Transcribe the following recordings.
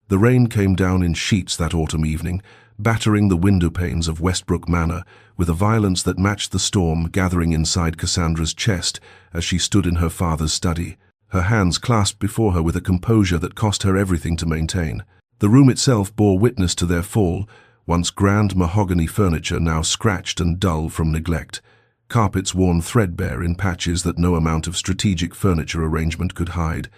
The rain came down in sheets that autumn evening, battering the window panes of Westbrook Manor with a violence that matched the storm gathering inside Cassandra's chest as she stood in her father's study, her hands clasped before her with a composure that cost her everything to maintain. The room itself bore witness to their fall, once grand mahogany furniture now scratched and dull from neglect, carpets worn threadbare in patches that no amount of strategic furniture arrangement could hide,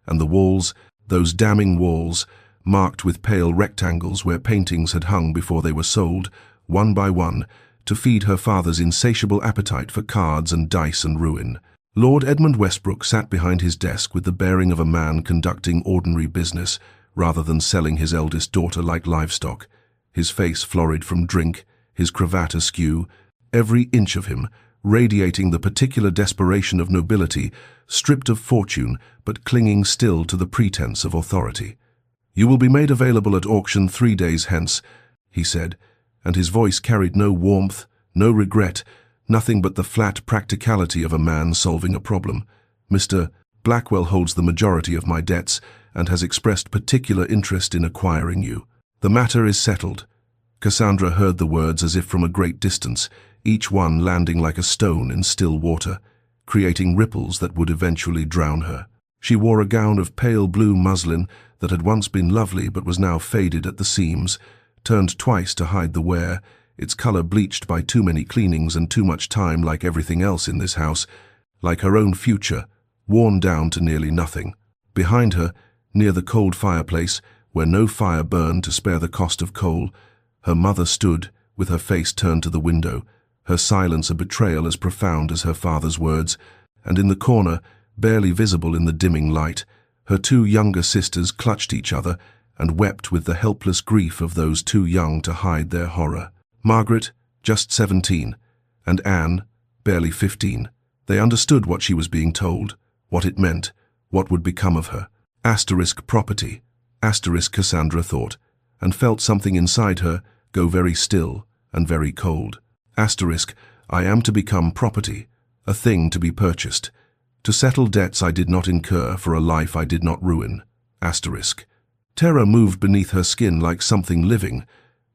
and the walls, those damning walls, marked with pale rectangles where paintings had hung before they were sold, one by one, to feed her father's insatiable appetite for cards and dice and ruin. Lord Edmund Westbrook sat behind his desk with the bearing of a man conducting ordinary business rather than selling his eldest daughter like livestock, his face florid from drink, his cravat askew, every inch of him radiating the particular desperation of nobility, stripped of fortune but clinging still to the pretense of authority. "You will be made available at auction 3 days hence," he said, and his voice carried no warmth, no regret, nothing but the flat practicality of a man solving a problem. "Mr. Blackwell holds the majority of my debts and has expressed particular interest in acquiring you. The matter is settled." Cassandra heard the words as if from a great distance, each one landing like a stone in still water, creating ripples that would eventually drown her. She wore a gown of pale blue muslin that had once been lovely but was now faded at the seams, turned twice to hide the wear, its color bleached by too many cleanings and too much time, like everything else in this house, like her own future, worn down to nearly nothing. Behind her, near the cold fireplace, where no fire burned to spare the cost of coal, her mother stood, with her face turned to the window, her silence a betrayal as profound as her father's words, and in the corner, barely visible in the dimming light, her 2 younger sisters clutched each other and wept with the helpless grief of those too young to hide their horror. Margaret, just 17, and Anne, barely 15. They understood what she was being told, what it meant, what would become of her. Asterisk property, asterisk Cassandra thought, and felt something inside her go very still and very cold. Asterisk, I am to become property, a thing to be purchased, to settle debts I did not incur for a life I did not ruin. Asterisk. Terror moved beneath her skin like something living,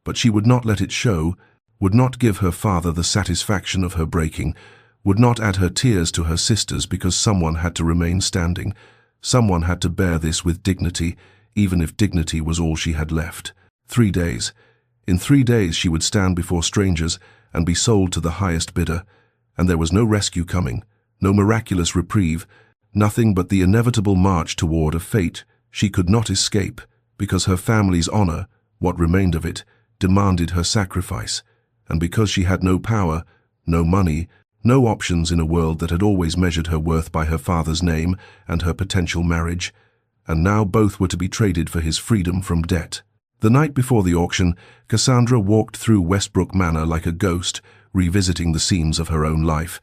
but she would not let it show, would not give her father the satisfaction of her breaking, would not add her tears to her sisters because someone had to remain standing. Someone had to bear this with dignity, even if dignity was all she had left. 3 days. In 3 days she would stand before strangers and be sold to the highest bidder, and there was no rescue coming, no miraculous reprieve, nothing but the inevitable march toward a fate she could not escape, because her family's honor, what remained of it, demanded her sacrifice, and because she had no power, no money, no options in a world that had always measured her worth by her father's name and her potential marriage, and now both were to be traded for his freedom from debt. The night before the auction, Cassandra walked through Westbrook Manor like a ghost, revisiting the scenes of her own life,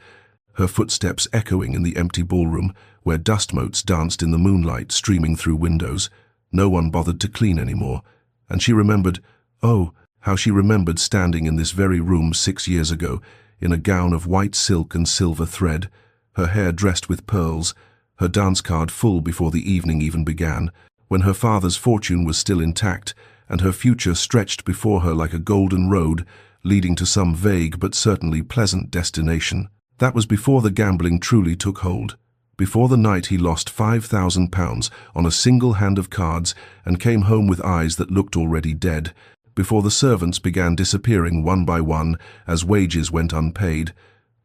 her footsteps echoing in the empty ballroom where dust motes danced in the moonlight streaming through windows. No one bothered to clean anymore, and she remembered, oh, how she remembered standing in this very room 6 years ago, in a gown of white silk and silver thread, her hair dressed with pearls, her dance card full before the evening even began, when her father's fortune was still intact, and her future stretched before her like a golden road leading to some vague but certainly pleasant destination. That was before the gambling truly took hold, before the night he lost £5,000 on a single hand of cards and came home with eyes that looked already dead, before the servants began disappearing one by one as wages went unpaid,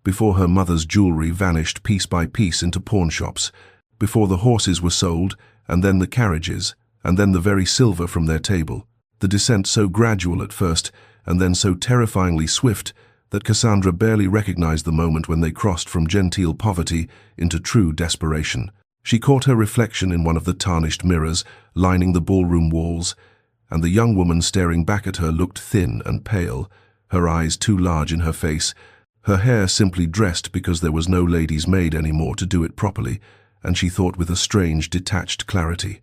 before her mother's jewelry vanished piece by piece into pawn shops, before the horses were sold, and then the carriages, and then the very silver from their table. The descent so gradual at first, and then so terrifyingly swift, that Cassandra barely recognized the moment when they crossed from genteel poverty into true desperation. She caught her reflection in one of the tarnished mirrors lining the ballroom walls, and the young woman staring back at her looked thin and pale, her eyes too large in her face, her hair simply dressed because there was no lady's maid anymore to do it properly, and she thought with a strange, detached clarity.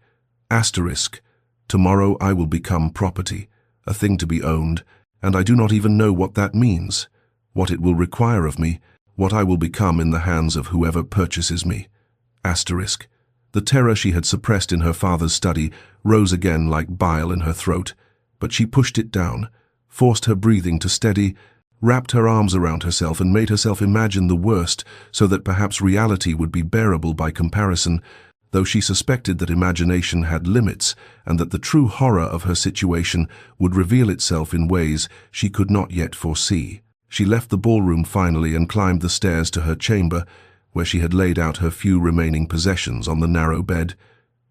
Asterisk. Tomorrow I will become property, a thing to be owned, and I do not even know what that means, what it will require of me, what I will become in the hands of whoever purchases me. Asterisk. The terror she had suppressed in her father's study rose again like bile in her throat, but she pushed it down, forced her breathing to steady, wrapped her arms around herself and made herself imagine the worst so that perhaps reality would be bearable by comparison, though she suspected that imagination had limits and that the true horror of her situation would reveal itself in ways she could not yet foresee. She left the ballroom finally and climbed the stairs to her chamber, where she had laid out her few remaining possessions on the narrow bed: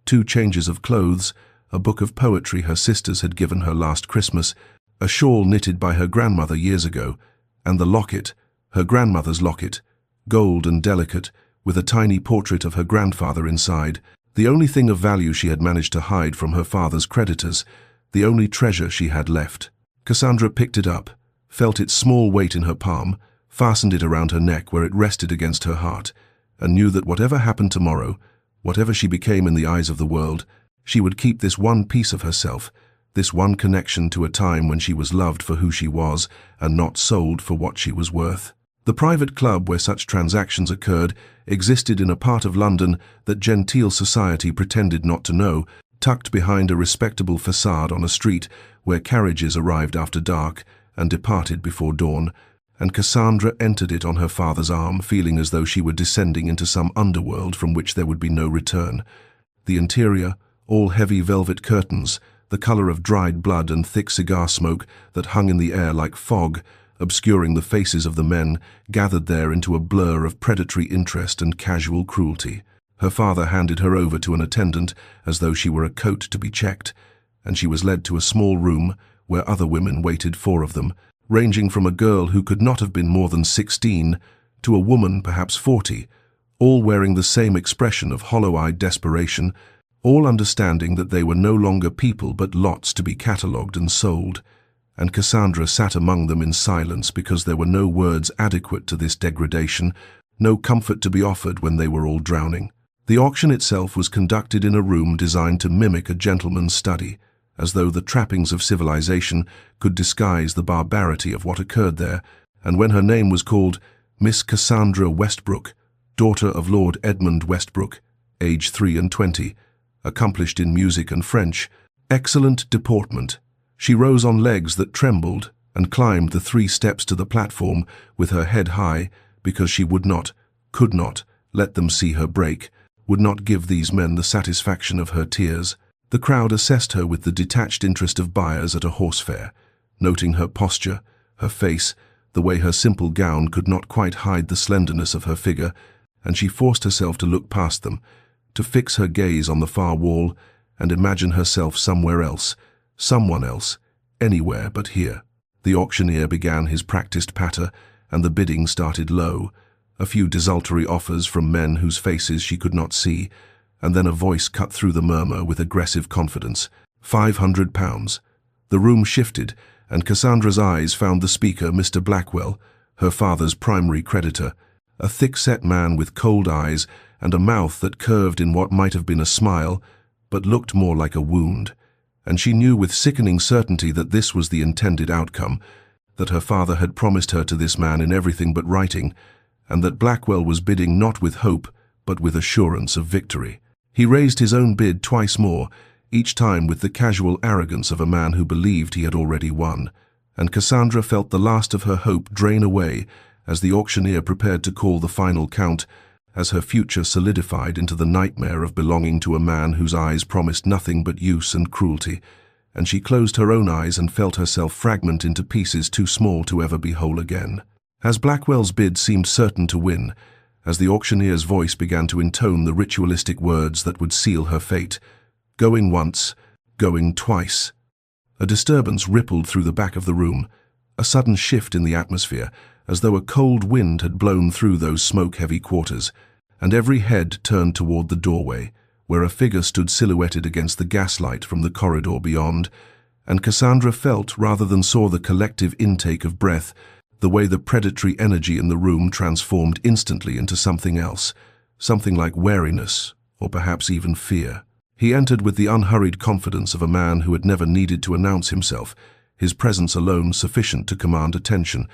2 changes of clothes, a book of poetry her sisters had given her last Christmas, a shawl knitted by her grandmother years ago, and the locket, her grandmother's locket, gold and delicate, with a tiny portrait of her grandfather inside, the only thing of value she had managed to hide from her father's creditors, the only treasure she had left. Cassandra picked it up, felt its small weight in her palm, fastened it around her neck where it rested against her heart, and knew that whatever happened tomorrow, whatever she became in the eyes of the world, she would keep this one piece of herself, this one connection to a time when she was loved for who she was and not sold for what she was worth. The private club where such transactions occurred existed in a part of London that genteel society pretended not to know, tucked behind a respectable facade on a street where carriages arrived after dark and departed before dawn, and Cassandra entered it on her father's arm, feeling as though she were descending into some underworld from which there would be no return. The interior, all heavy velvet curtains, the color of dried blood and thick cigar smoke that hung in the air like fog, obscuring the faces of the men, gathered there into a blur of predatory interest and casual cruelty. Her father handed her over to an attendant as though she were a coat to be checked, and she was led to a small room where other women waited, 4 of them, ranging from a girl who could not have been more than 16 to a woman perhaps 40, all wearing the same expression of hollow-eyed desperation, all understanding that they were no longer people but lots to be catalogued and sold. And Cassandra sat among them in silence because there were no words adequate to this degradation, no comfort to be offered when they were all drowning. The auction itself was conducted in a room designed to mimic a gentleman's study, as though the trappings of civilization could disguise the barbarity of what occurred there, and when her name was called, Miss Cassandra Westbrook, daughter of Lord Edmund Westbrook, age 23, accomplished in music and French, excellent deportment, she rose on legs that trembled and climbed the 3 steps to the platform with her head high, because she would not, could not, let them see her break, would not give these men the satisfaction of her tears. The crowd assessed her with the detached interest of buyers at a horse fair, noting her posture, her face, the way her simple gown could not quite hide the slenderness of her figure, and she forced herself to look past them, to fix her gaze on the far wall and imagine herself somewhere else, someone else, anywhere but here. The auctioneer began his practiced patter, and the bidding started low, a few desultory offers from men whose faces she could not see, and then a voice cut through the murmur with aggressive confidence. £500. The room shifted, and Cassandra's eyes found the speaker, Mr. Blackwell, her father's primary creditor, a thick-set man with cold eyes and a mouth that curved in what might have been a smile, but looked more like a wound. And she knew with sickening certainty that this was the intended outcome, that her father had promised her to this man in everything but writing, and that Blackwell was bidding not with hope, but with assurance of victory. He raised his own bid twice more, each time with the casual arrogance of a man who believed he had already won, and Cassandra felt the last of her hope drain away as the auctioneer prepared to call the final count, as her future solidified into the nightmare of belonging to a man whose eyes promised nothing but use and cruelty, and she closed her own eyes and felt herself fragment into pieces too small to ever be whole again. As Blackwell's bid seemed certain to win, as the auctioneer's voice began to intone the ritualistic words that would seal her fate, going once, going twice. A disturbance rippled through the back of the room, a sudden shift in the atmosphere, as though a cold wind had blown through those smoke-heavy quarters, and every head turned toward the doorway, where a figure stood silhouetted against the gaslight from the corridor beyond, and Cassandra felt, rather than saw, the collective intake of breath, the way the predatory energy in the room transformed instantly into something else, something like wariness, or perhaps even fear. He entered with the unhurried confidence of a man who had never needed to announce himself, his presence alone sufficient to command attention,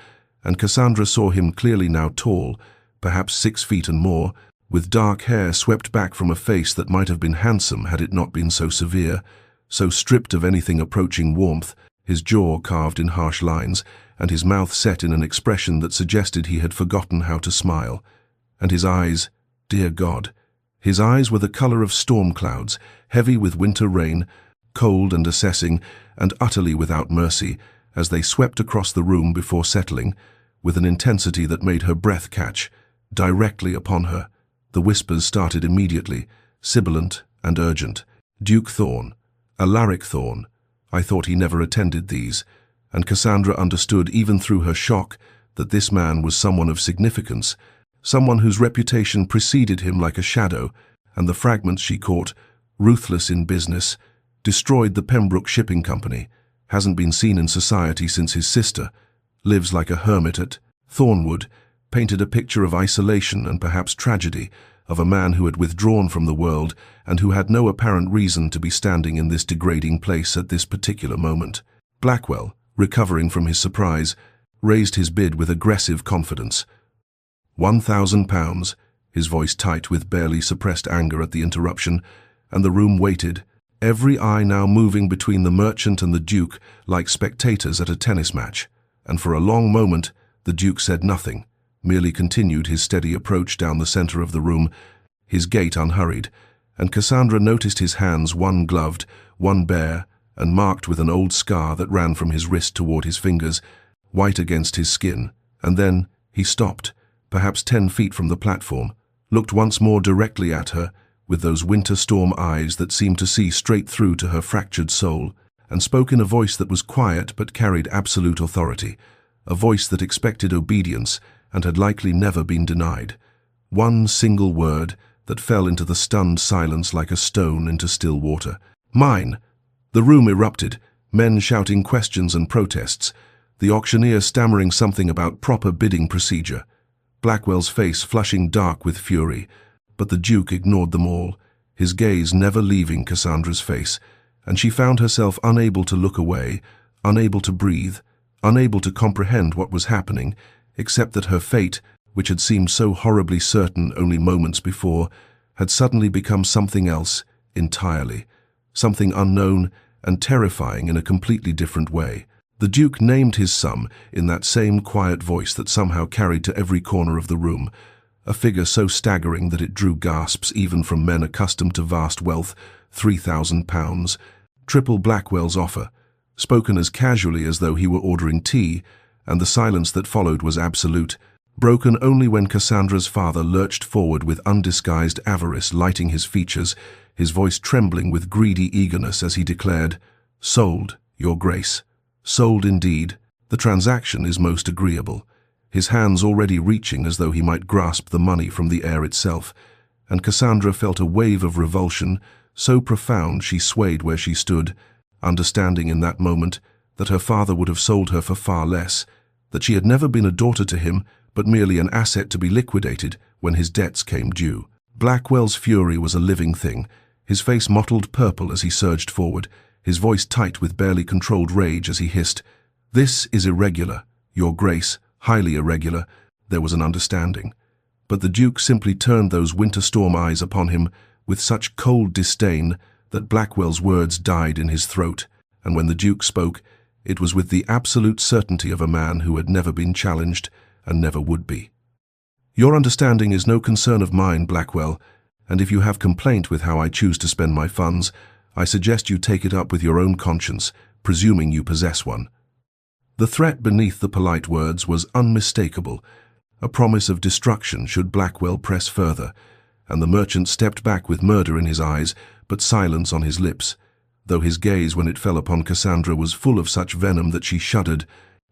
and Cassandra saw him clearly now, tall, perhaps 6 feet and more, with dark hair swept back from a face that might have been handsome had it not been so severe, so stripped of anything approaching warmth, his jaw carved in harsh lines, and his mouth set in an expression that suggested he had forgotten how to smile. And his eyes, dear God, his eyes were the color of storm clouds, heavy with winter rain, cold and assessing, and utterly without mercy, as they swept across the room before settling, with an intensity that made her breath catch, directly upon her. The whispers started immediately, sibilant and urgent. Duke Thorn, Alaric Thorn. I thought he never attended these, and Cassandra understood even through her shock that this man was someone of significance, someone whose reputation preceded him like a shadow, and the fragments she caught, ruthless in business, destroyed the Pembroke Shipping Company, hasn't been seen in society since his sister, lives like a hermit at Thornwood, painted a picture of isolation and perhaps tragedy, of a man who had withdrawn from the world and who had no apparent reason to be standing in this degrading place at this particular moment. Blackwell, recovering from his surprise, raised his bid with aggressive confidence. £1,000, his voice tight with barely suppressed anger at the interruption, and the room waited, every eye now moving between the merchant and the Duke like spectators at a tennis match. And for a long moment, the Duke said nothing, merely continued his steady approach down the center of the room, his gait unhurried, and Cassandra noticed his hands, one gloved, one bare, and marked with an old scar that ran from his wrist toward his fingers, white against his skin. And then he stopped, perhaps 10 feet from the platform, looked once more directly at her, with those winter storm eyes that seemed to see straight through to her fractured soul, and spoke in a voice that was quiet but carried absolute authority, a voice that expected obedience and had likely never been denied. One single word that fell into the stunned silence like a stone into still water. Mine! The room erupted, men shouting questions and protests, the auctioneer stammering something about proper bidding procedure, Blackwell's face flushing dark with fury, but the Duke ignored them all, his gaze never leaving Cassandra's face, and she found herself unable to look away, unable to breathe, unable to comprehend what was happening, except that her fate, which had seemed so horribly certain only moments before, had suddenly become something else entirely, something unknown and terrifying in a completely different way. The Duke named his sum in that same quiet voice that somehow carried to every corner of the room, a figure so staggering that it drew gasps even from men accustomed to vast wealth, £3,000, triple Blackwell's offer, spoken as casually as though he were ordering tea, and the silence that followed was absolute, broken only when Cassandra's father lurched forward with undisguised avarice lighting his features, his voice trembling with greedy eagerness as he declared, "Sold, Your Grace. Sold indeed. The transaction is most agreeable," his hands already reaching as though he might grasp the money from the air itself, and Cassandra felt a wave of revulsion, so profound she swayed where she stood, understanding in that moment that her father would have sold her for far less, that she had never been a daughter to him, but merely an asset to be liquidated when his debts came due. Blackwell's fury was a living thing, his face mottled purple as he surged forward, his voice tight with barely controlled rage as he hissed, "This is irregular, Your Grace, highly irregular." There was an understanding. But the Duke simply turned those winter storm eyes upon him with such cold disdain that Blackwell's words died in his throat, and when the Duke spoke, it was with the absolute certainty of a man who had never been challenged and never would be. "Your understanding is no concern of mine, Blackwell, and if you have complaint with how I choose to spend my funds, I suggest you take it up with your own conscience, presuming you possess one." The threat beneath the polite words was unmistakable, a promise of destruction should Blackwell press further, and the merchant stepped back with murder in his eyes, but silence on his lips, though his gaze when it fell upon Cassandra was full of such venom that she shuddered,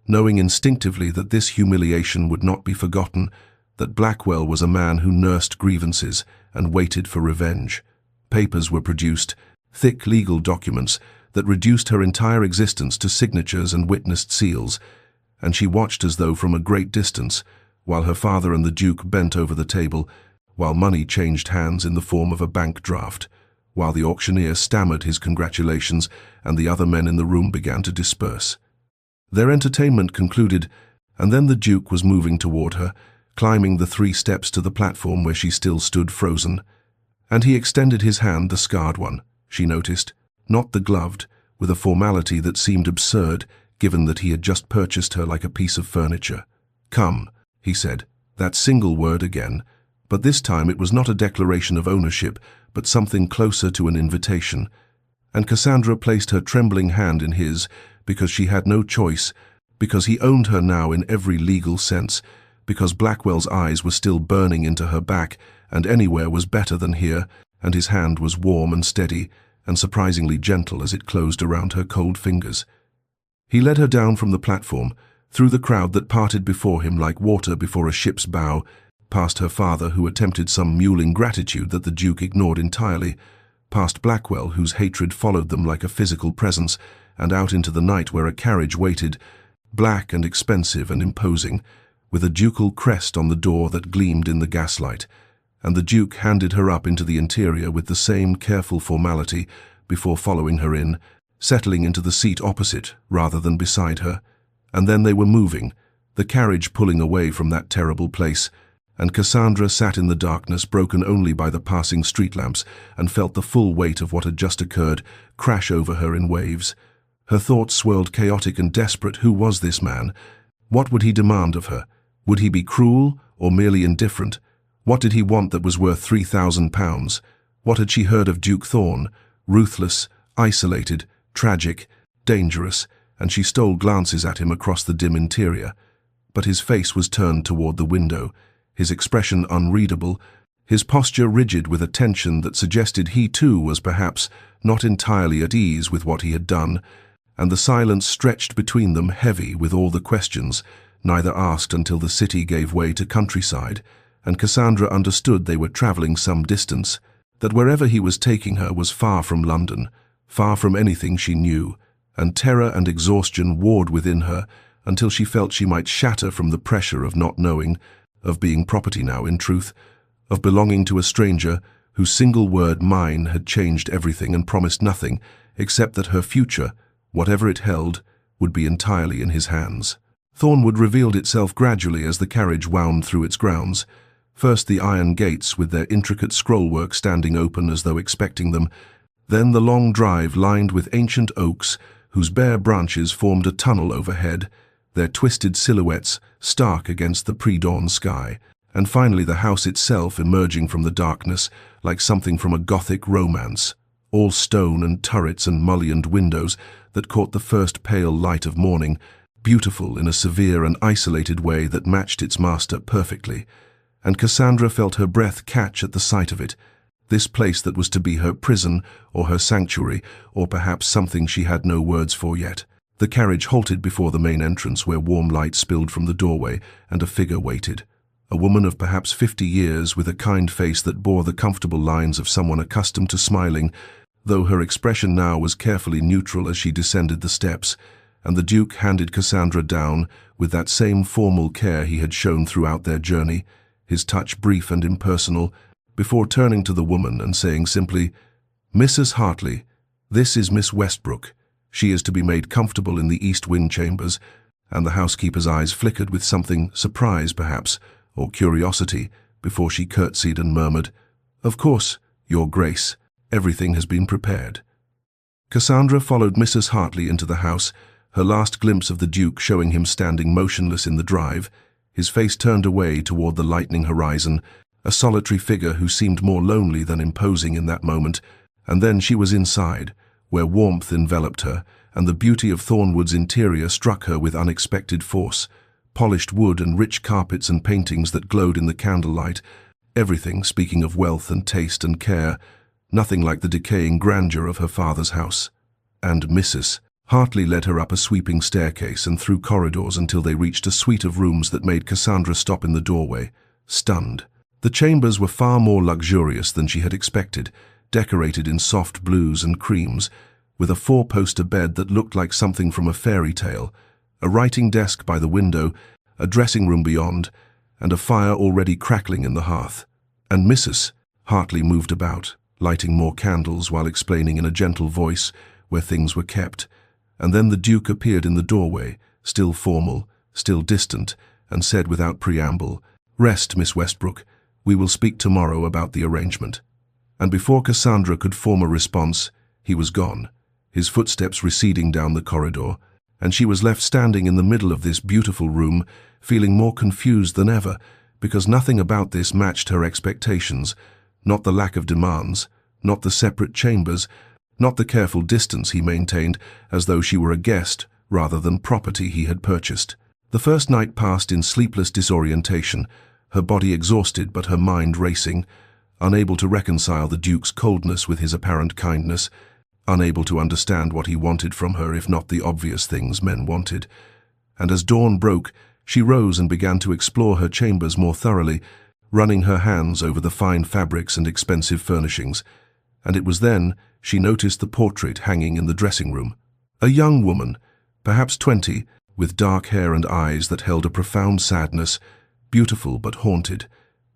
knowing instinctively that this humiliation would not be forgotten, that Blackwell was a man who nursed grievances and waited for revenge. Papers were produced, thick legal documents that reduced her entire existence to signatures and witnessed seals, and she watched as though from a great distance, while her father and the Duke bent over the table, while money changed hands in the form of a bank draft, while the auctioneer stammered his congratulations and the other men in the room began to disperse. Their entertainment concluded, and then the Duke was moving toward her, climbing the 3 steps to the platform where she still stood frozen. And he extended his hand, the scarred one, she noticed, not the gloved, with a formality that seemed absurd, given that he had just purchased her like a piece of furniture. "Come," he said, that single word again, but this time it was not a declaration of ownership, but something closer to an invitation. And Cassandra placed her trembling hand in his, because she had no choice, because he owned her now in every legal sense, because Blackwell's eyes were still burning into her back, and anywhere was better than here, and his hand was warm and steady, and surprisingly gentle as it closed around her cold fingers. He led her down from the platform, through the crowd that parted before him like water before a ship's bow, past her father who attempted some mewling gratitude that the Duke ignored entirely, past Blackwell whose hatred followed them like a physical presence, and out into the night where a carriage waited, black and expensive and imposing, with a ducal crest on the door that gleamed in the gaslight, and the Duke handed her up into the interior with the same careful formality before following her in, settling into the seat opposite rather than beside her. And then they were moving, the carriage pulling away from that terrible place, and Cassandra sat in the darkness broken only by the passing street lamps and felt the full weight of what had just occurred crash over her in waves. Her thoughts swirled chaotic and desperate. Who was this man? What would he demand of her? Would he be cruel or merely indifferent? What did he want that was worth £3,000? What had she heard of Duke Thorne? Ruthless, isolated, tragic, dangerous, and she stole glances at him across the dim interior. But his face was turned toward the window, his expression unreadable, his posture rigid with a tension that suggested he too was perhaps not entirely at ease with what he had done, and the silence stretched between them heavy with all the questions, neither asked until the city gave way to countryside, and Cassandra understood they were traveling some distance, that wherever he was taking her was far from London, far from anything she knew, and terror and exhaustion warred within her until she felt she might shatter from the pressure of not knowing, of being property now in truth, of belonging to a stranger whose single word mine had changed everything and promised nothing except that her future, whatever it held, would be entirely in his hands. Thornwood revealed itself gradually as the carriage wound through its grounds. First the iron gates with their intricate scrollwork standing open as though expecting them, then the long drive lined with ancient oaks whose bare branches formed a tunnel overhead, their twisted silhouettes stark against the pre-dawn sky, and finally the house itself emerging from the darkness like something from a Gothic romance, all stone and turrets and mullioned windows that caught the first pale light of morning, beautiful in a severe and isolated way that matched its master perfectly. And Cassandra felt her breath catch at the sight of it, this place that was to be her prison or her sanctuary, or perhaps something she had no words for yet. The carriage halted before the main entrance where warm light spilled from the doorway and a figure waited. A woman of perhaps 50 years with a kind face that bore the comfortable lines of someone accustomed to smiling, though her expression now was carefully neutral as she descended the steps, and the Duke handed Cassandra down with that same formal care he had shown throughout their journey, his touch brief and impersonal, before turning to the woman and saying simply, "Mrs. Hartley, this is Miss Westbrook. She is to be made comfortable in the East Wing chambers," and the housekeeper's eyes flickered with something, surprise perhaps, or curiosity, before she curtsied and murmured, "Of course, Your Grace, everything has been prepared." Cassandra followed Mrs. Hartley into the house, her last glimpse of the Duke showing him standing motionless in the drive, his face turned away toward the lightening horizon, a solitary figure who seemed more lonely than imposing in that moment, and then she was inside, where warmth enveloped her, and the beauty of Thornwood's interior struck her with unexpected force. Polished wood and rich carpets and paintings that glowed in the candlelight, everything speaking of wealth and taste and care, nothing like the decaying grandeur of her father's house. And Mrs. Hartley led her up a sweeping staircase and through corridors until they reached a suite of rooms that made Cassandra stop in the doorway, stunned. The chambers were far more luxurious than she had expected, decorated in soft blues and creams, with a four-poster bed that looked like something from a fairy tale, a writing desk by the window, a dressing room beyond, and a fire already crackling in the hearth. And Mrs. Hartley moved about, lighting more candles while explaining in a gentle voice where things were kept, and then the Duke appeared in the doorway, still formal, still distant, and said without preamble, Rest, Miss Westbrook. We will speak tomorrow about the arrangement." And before Cassandra could form a response, he was gone, his footsteps receding down the corridor, and she was left standing in the middle of this beautiful room, feeling more confused than ever, because nothing about this matched her expectations, not the lack of demands, not the separate chambers, not the careful distance he maintained, as though she were a guest rather than property he had purchased. The first night passed in sleepless disorientation, her body exhausted but her mind racing, unable to reconcile the Duke's coldness with his apparent kindness, unable to understand what he wanted from her if not the obvious things men wanted. And as dawn broke, she rose and began to explore her chambers more thoroughly, running her hands over the fine fabrics and expensive furnishings. And it was then she noticed the portrait hanging in the dressing room. A young woman, perhaps 20, with dark hair and eyes that held a profound sadness, beautiful but haunted,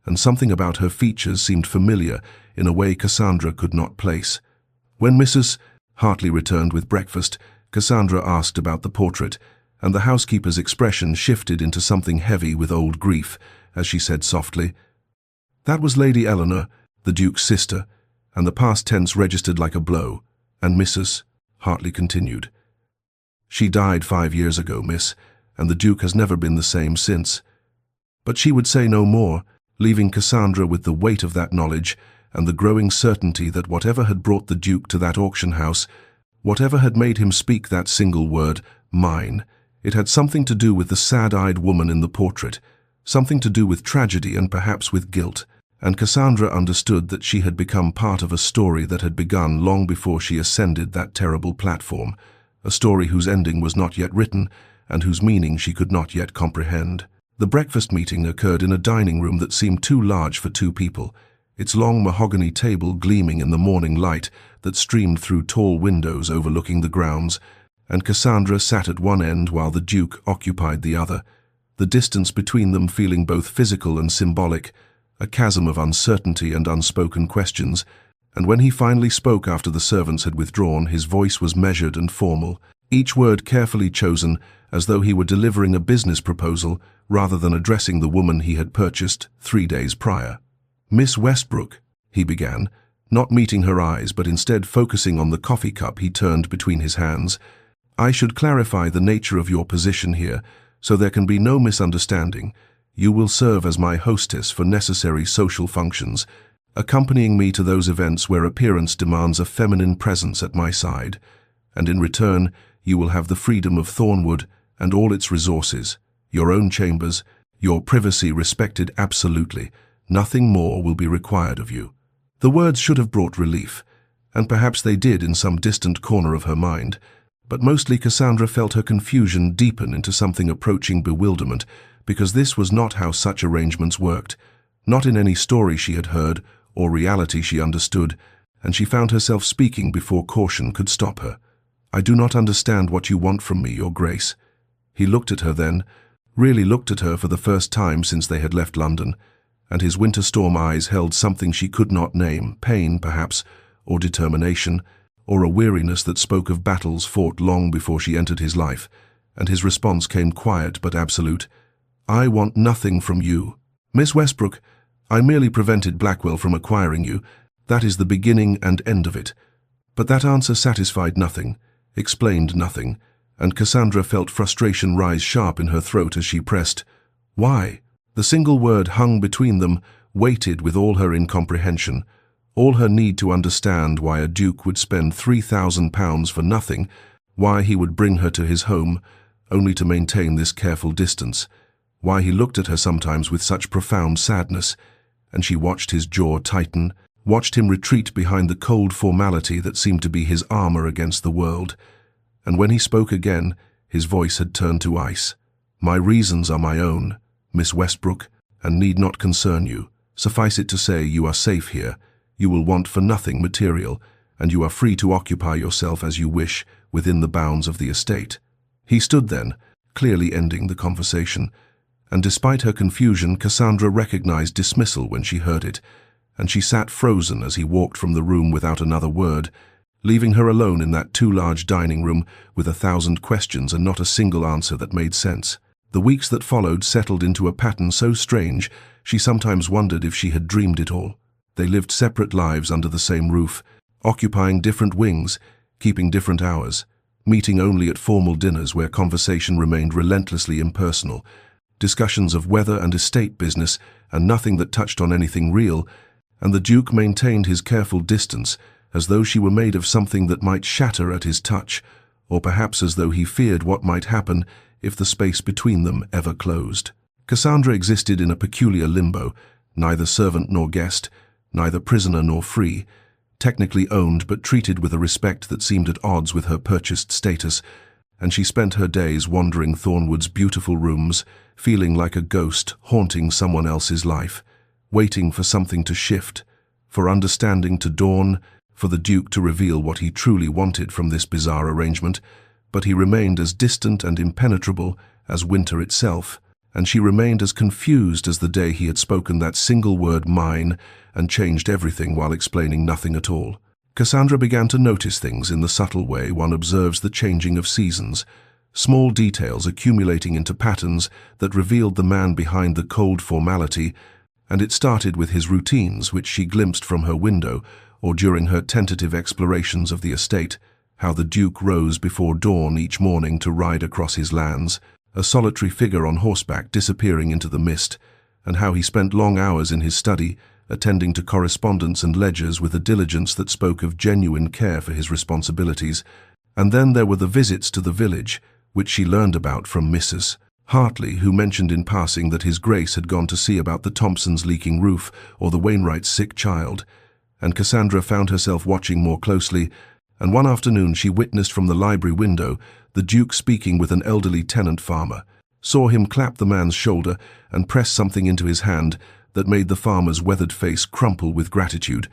and something about her features seemed familiar in a way Cassandra could not place. When Mrs. Hartley returned with breakfast, Cassandra asked about the portrait, and the housekeeper's expression shifted into something heavy with old grief, as she said softly, "That was Lady Eleanor, the Duke's sister," and the past tense registered like a blow, and Mrs. Hartley continued, "She died 5 years ago, miss, and the Duke has never been the same since." But she would say no more, leaving Cassandra with the weight of that knowledge and the growing certainty that whatever had brought the Duke to that auction house, whatever had made him speak that single word, mine, it had something to do with the sad-eyed woman in the portrait, something to do with tragedy and perhaps with guilt, and Cassandra understood that she had become part of a story that had begun long before she ascended that terrible platform, a story whose ending was not yet written and whose meaning she could not yet comprehend. The breakfast meeting occurred in a dining room that seemed too large for 2 people, its long mahogany table gleaming in the morning light that streamed through tall windows overlooking the grounds, and Cassandra sat at one end while the Duke occupied the other, the distance between them feeling both physical and symbolic, a chasm of uncertainty and unspoken questions, and when he finally spoke after the servants had withdrawn, his voice was measured and formal, each word carefully chosen as though he were delivering a business proposal rather than addressing the woman he had purchased 3 days prior. "Miss Westbrook," he began, not meeting her eyes but instead focusing on the coffee cup he turned between his hands, "I should clarify the nature of your position here so there can be no misunderstanding. You will serve as my hostess for necessary social functions, accompanying me to those events where appearance demands a feminine presence at my side, and in return you will have the freedom of Thornwood and all its resources, your own chambers, your privacy respected absolutely. Nothing more will be required of you." The words should have brought relief, and perhaps they did in some distant corner of her mind, but mostly Cassandra felt her confusion deepen into something approaching bewilderment, because this was not how such arrangements worked, not in any story she had heard or reality she understood, and she found herself speaking before caution could stop her. "I do not understand what you want from me, Your Grace." He looked at her then, really looked at her for the first time since they had left London, and his winter storm eyes held something she could not name, pain, perhaps, or determination, or a weariness that spoke of battles fought long before she entered his life, and his response came quiet but absolute. "I want nothing from you. Miss Westbrook, I merely prevented Blackwell from acquiring you. That is the beginning and end of it." But that answer satisfied nothing, explained nothing, and Cassandra felt frustration rise sharp in her throat as she pressed, "Why?" The single word hung between them, weighted with all her incomprehension, all her need to understand why a duke would spend £3,000 for nothing, why he would bring her to his home, only to maintain this careful distance, why he looked at her sometimes with such profound sadness, and she watched his jaw tighten, watched him retreat behind the cold formality that seemed to be his armor against the world. And when he spoke again, his voice had turned to ice. "My reasons are my own, Miss Westbrook, and need not concern you. Suffice it to say, you are safe here. You will want for nothing material, and you are free to occupy yourself as you wish within the bounds of the estate." He stood then, clearly ending the conversation, and despite her confusion, Cassandra recognized dismissal when she heard it, and she sat frozen as he walked from the room without another word, leaving her alone in that too large dining room with 1,000 questions and not a single answer that made sense. The weeks that followed settled into a pattern so strange she sometimes wondered if she had dreamed it all. They lived separate lives under the same roof, occupying different wings, keeping different hours, meeting only at formal dinners where conversation remained relentlessly impersonal, discussions of weather and estate business, and nothing that touched on anything real, and the Duke maintained his careful distance, as though she were made of something that might shatter at his touch, or perhaps as though he feared what might happen if the space between them ever closed. Cassandra existed in a peculiar limbo, neither servant nor guest, neither prisoner nor free, technically owned but treated with a respect that seemed at odds with her purchased status, and she spent her days wandering Thornwood's beautiful rooms, feeling like a ghost haunting someone else's life, waiting for something to shift, for understanding to dawn, for the Duke to reveal what he truly wanted from this bizarre arrangement. But he remained as distant and impenetrable as winter itself, and she remained as confused as the day he had spoken that single word "mine" and changed everything while explaining nothing at all. Cassandra began to notice things in the subtle way one observes the changing of seasons, small details accumulating into patterns that revealed the man behind the cold formality, and it started with his routines, which she glimpsed from her window or during her tentative explorations of the estate, how the Duke rose before dawn each morning to ride across his lands, a solitary figure on horseback disappearing into the mist, and how he spent long hours in his study, attending to correspondence and ledgers with a diligence that spoke of genuine care for his responsibilities. And then there were the visits to the village, which she learned about from Mrs. Hartley, who mentioned in passing that His Grace had gone to see about the Thompsons' leaking roof or the Wainwrights' sick child, and Cassandra found herself watching more closely, and one afternoon she witnessed from the library window the Duke speaking with an elderly tenant farmer, saw him clap the man's shoulder and press something into his hand that made the farmer's weathered face crumple with gratitude,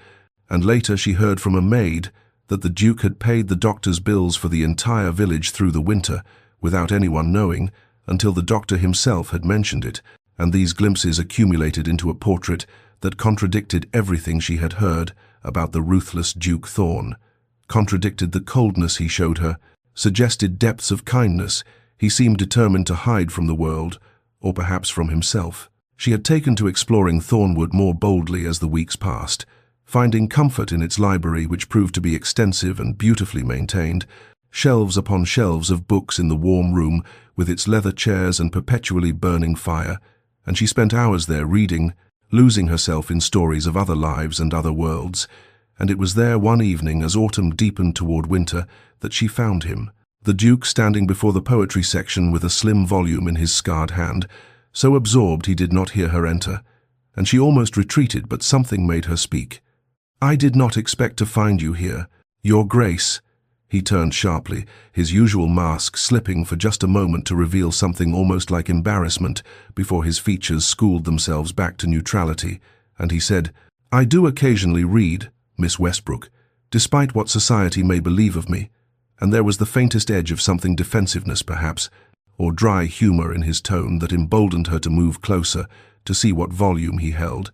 and later she heard from a maid that the Duke had paid the doctor's bills for the entire village through the winter, without anyone knowing, until the doctor himself had mentioned it, and these glimpses accumulated into a portrait that contradicted everything she had heard about the ruthless Duke Thorn, contradicted the coldness he showed her, suggested depths of kindness he seemed determined to hide from the world, or perhaps from himself. She had taken to exploring Thornwood more boldly as the weeks passed, finding comfort in its library, which proved to be extensive and beautifully maintained, shelves upon shelves of books in the warm room with its leather chairs and perpetually burning fire, and she spent hours there reading, losing herself in stories of other lives and other worlds. And it was there one evening, as autumn deepened toward winter, that she found him, the Duke standing before the poetry section with a slim volume in his scarred hand, so absorbed he did not hear her enter, and she almost retreated, but something made her speak. "I did not expect to find you here, Your Grace." He turned sharply, his usual mask slipping for just a moment to reveal something almost like embarrassment before his features schooled themselves back to neutrality, and he said, "I do occasionally read, Miss Westbrook, despite what society may believe of me," and there was the faintest edge of something defensiveness perhaps, or dry humor in his tone that emboldened her to move closer, to see what volume he held,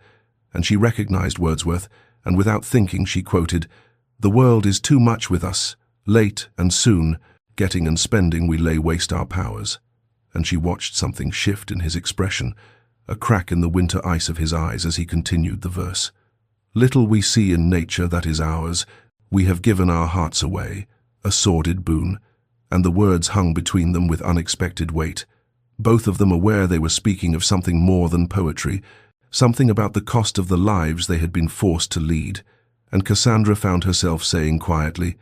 and she recognized Wordsworth, and without thinking she quoted, "The world is too much with us, late and soon, getting and spending we lay waste our powers," and she watched something shift in his expression, a crack in the winter ice of his eyes as he continued the verse. "Little we see in nature that is ours, we have given our hearts away, a sordid boon," and the words hung between them with unexpected weight, both of them aware they were speaking of something more than poetry, something about the cost of the lives they had been forced to lead, and Cassandra found herself saying quietly,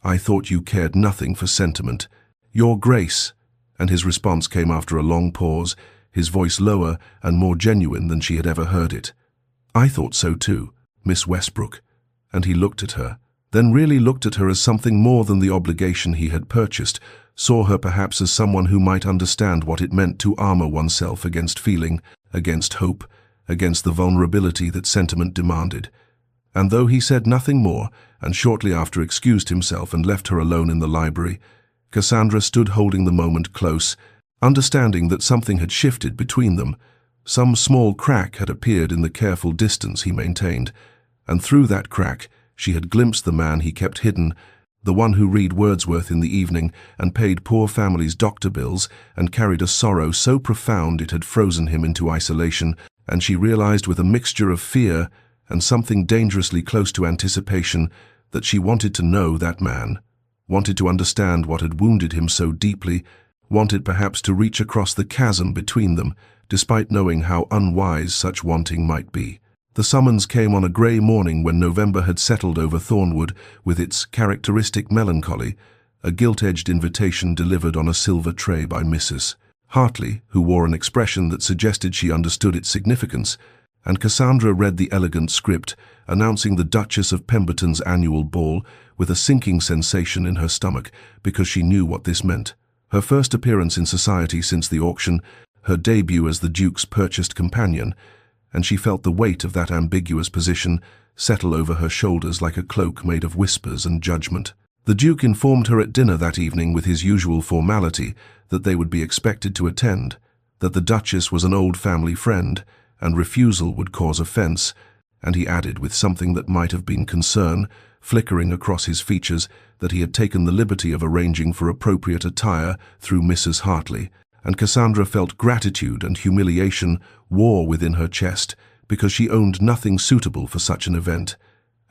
"I thought you cared nothing for sentiment, Your Grace," and his response came after a long pause, his voice lower and more genuine than she had ever heard it. "I thought so too, Miss Westbrook," and he looked at her, then really looked at her as something more than the obligation he had purchased, saw her perhaps as someone who might understand what it meant to armor oneself against feeling, against hope, against the vulnerability that sentiment demanded. And though he said nothing more, and shortly after excused himself and left her alone in the library, Cassandra stood holding the moment close, understanding that something had shifted between them. Some small crack had appeared in the careful distance he maintained, and through that crack she had glimpsed the man he kept hidden, the one who read Wordsworth in the evening and paid poor families' doctor bills and carried a sorrow so profound it had frozen him into isolation, and she realized with a mixture of fear and something dangerously close to anticipation that she wanted to know that man, wanted to understand what had wounded him so deeply, wanted perhaps to reach across the chasm between them, despite knowing how unwise such wanting might be. The summons came on a grey morning when November had settled over Thornwood with its characteristic melancholy, a gilt-edged invitation delivered on a silver tray by Mrs. Hartley, who wore an expression that suggested she understood its significance, and Cassandra read the elegant script announcing the Duchess of Pemberton's annual ball with a sinking sensation in her stomach because she knew what this meant. Her first appearance in society since the auction, her debut as the Duke's purchased companion, and she felt the weight of that ambiguous position settle over her shoulders like a cloak made of whispers and judgment. The Duke informed her at dinner that evening with his usual formality that they would be expected to attend, that the Duchess was an old family friend, and refusal would cause offence, and he added with something that might have been concern, flickering across his features, that he had taken the liberty of arranging for appropriate attire through Mrs. Hartley, and Cassandra felt gratitude and humiliation war within her chest because she owned nothing suitable for such an event,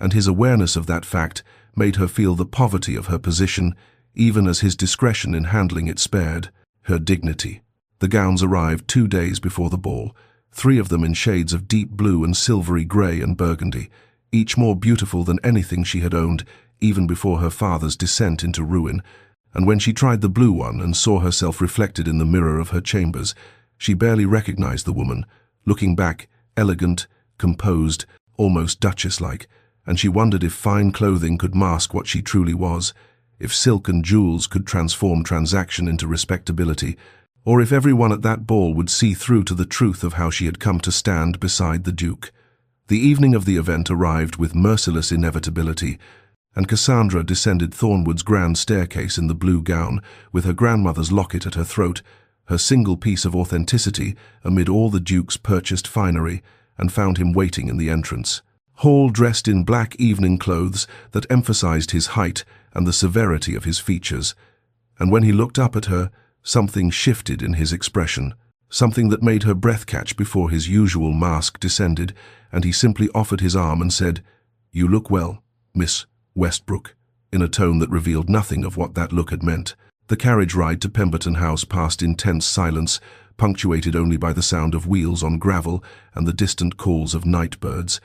and his awareness of that fact made her feel the poverty of her position, even as his discretion in handling it spared her dignity. The gowns arrived 2 days before the ball, 3 of them in shades of deep blue and silvery grey and burgundy, each more beautiful than anything she had owned even before her father's descent into ruin, and when she tried the blue one and saw herself reflected in the mirror of her chambers, she barely recognized the woman, looking back, elegant, composed, almost duchess-like, and she wondered if fine clothing could mask what she truly was, if silk and jewels could transform transaction into respectability, or if everyone at that ball would see through to the truth of how she had come to stand beside the Duke. The evening of the event arrived with merciless inevitability, and Cassandra descended Thornwood's grand staircase in the blue gown, with her grandmother's locket at her throat, her single piece of authenticity amid all the Duke's purchased finery, and found him waiting in the entrance. Hall dressed in black evening clothes that emphasized his height and the severity of his features, and when he looked up at her, something shifted in his expression, something that made her breath catch before his usual mask descended, and he simply offered his arm and said, "You look well, Miss Westbrook," in a tone that revealed nothing of what that look had meant. The carriage ride to Pemberton House passed in tense silence, punctuated only by the sound of wheels on gravel and the distant calls of night birds,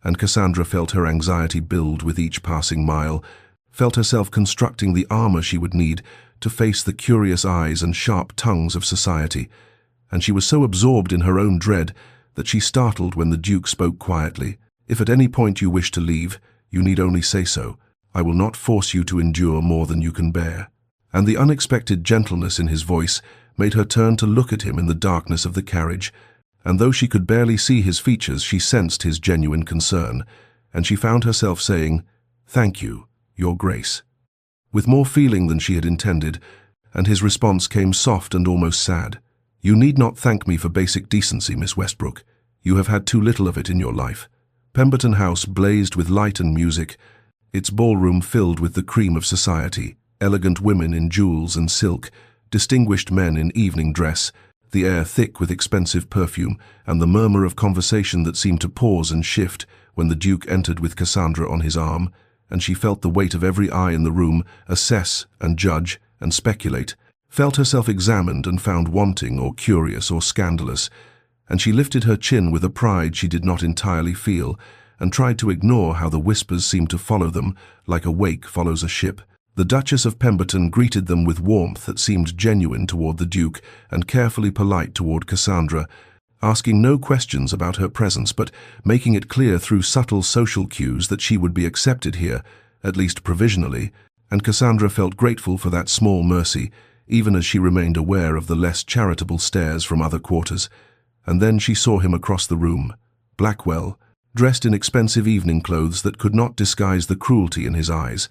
and Cassandra felt her anxiety build with each passing mile, felt herself constructing the armor she would need to face the curious eyes and sharp tongues of society, and she was so absorbed in her own dread that she startled when the Duke spoke quietly. "If at any point you wish to leave, you need only say so. I will not force you to endure more than you can bear." And the unexpected gentleness in his voice made her turn to look at him in the darkness of the carriage, and though she could barely see his features, she sensed his genuine concern, and she found herself saying, "Thank you, Your Grace," with more feeling than she had intended, and his response came soft and almost sad. "You need not thank me for basic decency, Miss Westbrook. You have had too little of it in your life." Pemberton House blazed with light and music, its ballroom filled with the cream of society, elegant women in jewels and silk, distinguished men in evening dress, the air thick with expensive perfume, and the murmur of conversation that seemed to pause and shift when the Duke entered with Cassandra on his arm, and she felt the weight of every eye in the room assess and judge and speculate, felt herself examined and found wanting or curious or scandalous, and she lifted her chin with a pride she did not entirely feel, and tried to ignore how the whispers seemed to follow them like a wake follows a ship. The Duchess of Pemberton greeted them with warmth that seemed genuine toward the Duke and carefully polite toward Cassandra, asking no questions about her presence but making it clear through subtle social cues that she would be accepted here, at least provisionally, and Cassandra felt grateful for that small mercy, even as she remained aware of the less charitable stares from other quarters. And then she saw him across the room, Blackwell, dressed in expensive evening clothes that could not disguise the cruelty in his eyes,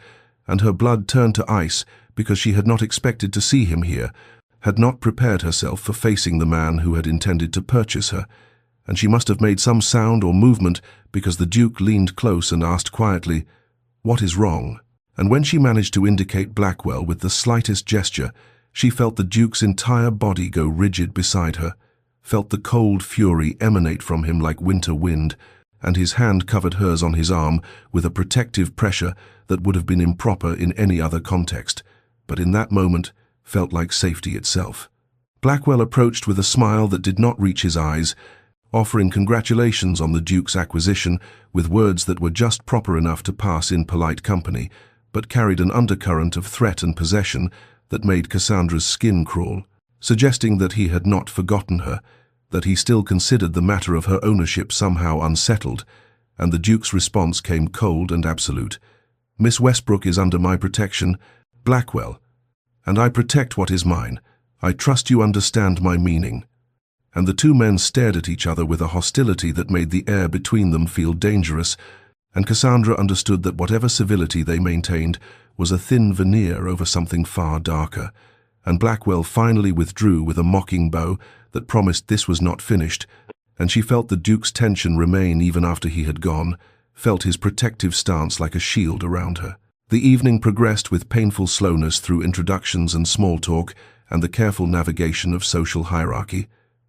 and her blood turned to ice because she had not expected to see him here, had not prepared herself for facing the man who had intended to purchase her, and she must have made some sound or movement because the Duke leaned close and asked quietly, "What is wrong?" and when she managed to indicate Blackwell with the slightest gesture, she felt the Duke's entire body go rigid beside her, felt the cold fury emanate from him like winter wind, and his hand covered hers on his arm with a protective pressure that would have been improper in any other context, but in that moment felt like safety itself. Blackwell approached with a smile that did not reach his eyes, offering congratulations on the Duke's acquisition with words that were just proper enough to pass in polite company, but carried an undercurrent of threat and possession that made Cassandra's skin crawl, suggesting that he had not forgotten her, that he still considered the matter of her ownership somehow unsettled, and the Duke's response came cold and absolute. "Miss Westbrook is under my protection, Blackwell, and I protect what is mine. I trust you understand my meaning." And the two men stared at each other with a hostility that made the air between them feel dangerous, and Cassandra understood that whatever civility they maintained was a thin veneer over something far darker, and Blackwell finally withdrew with a mocking bow that promised this was not finished, and she felt the Duke's tension remain even after he had gone, felt his protective stance like a shield around her. The evening progressed with painful slowness through introductions and small talk and the careful navigation of social hierarchy,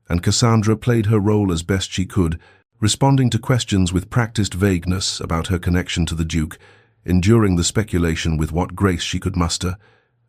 and Cassandra played her role as best she could, responding to questions with practiced vagueness about her connection to the Duke, enduring the speculation with what grace she could muster,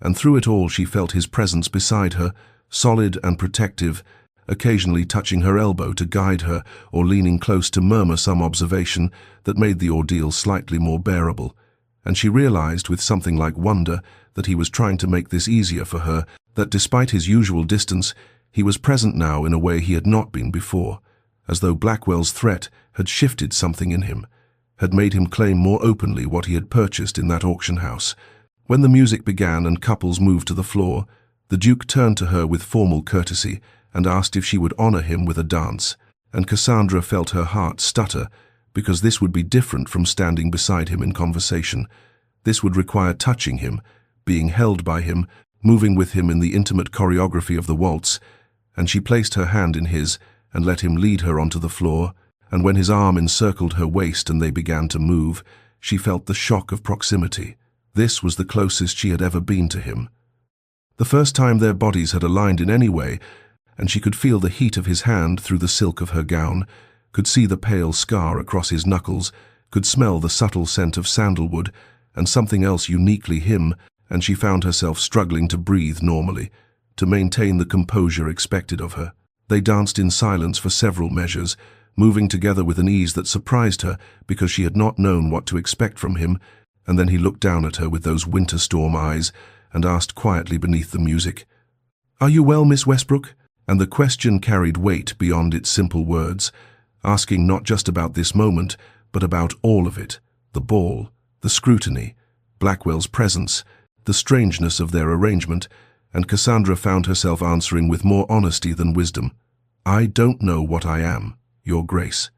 and through it all she felt his presence beside her, solid and protective, occasionally touching her elbow to guide her or leaning close to murmur some observation that made the ordeal slightly more bearable. And she realized with something like wonder that he was trying to make this easier for her, that despite his usual distance, he was present now in a way he had not been before, as though Blackwell's threat had shifted something in him, had made him claim more openly what he had purchased in that auction house. When the music began and couples moved to the floor, the Duke turned to her with formal courtesy and asked if she would honor him with a dance, and Cassandra felt her heart stutter, because this would be different from standing beside him in conversation. This would require touching him, being held by him, moving with him in the intimate choreography of the waltz, and she placed her hand in his and let him lead her onto the floor, and when his arm encircled her waist and they began to move, she felt the shock of proximity. This was the closest she had ever been to him. The first time their bodies had aligned in any way, and she could feel the heat of his hand through the silk of her gown, could see the pale scar across his knuckles, could smell the subtle scent of sandalwood, and something else uniquely him, and she found herself struggling to breathe normally, to maintain the composure expected of her. They danced in silence for several measures, moving together with an ease that surprised her because she had not known what to expect from him, and then he looked down at her with those winter storm eyes and asked quietly beneath the music, "Are you well, Miss Westbrook?" And the question carried weight beyond its simple words, asking not just about this moment, but about all of it, the ball, the scrutiny, Blackwell's presence, the strangeness of their arrangement, and Cassandra found herself answering with more honesty than wisdom, "I don't know what I am, Your Grace."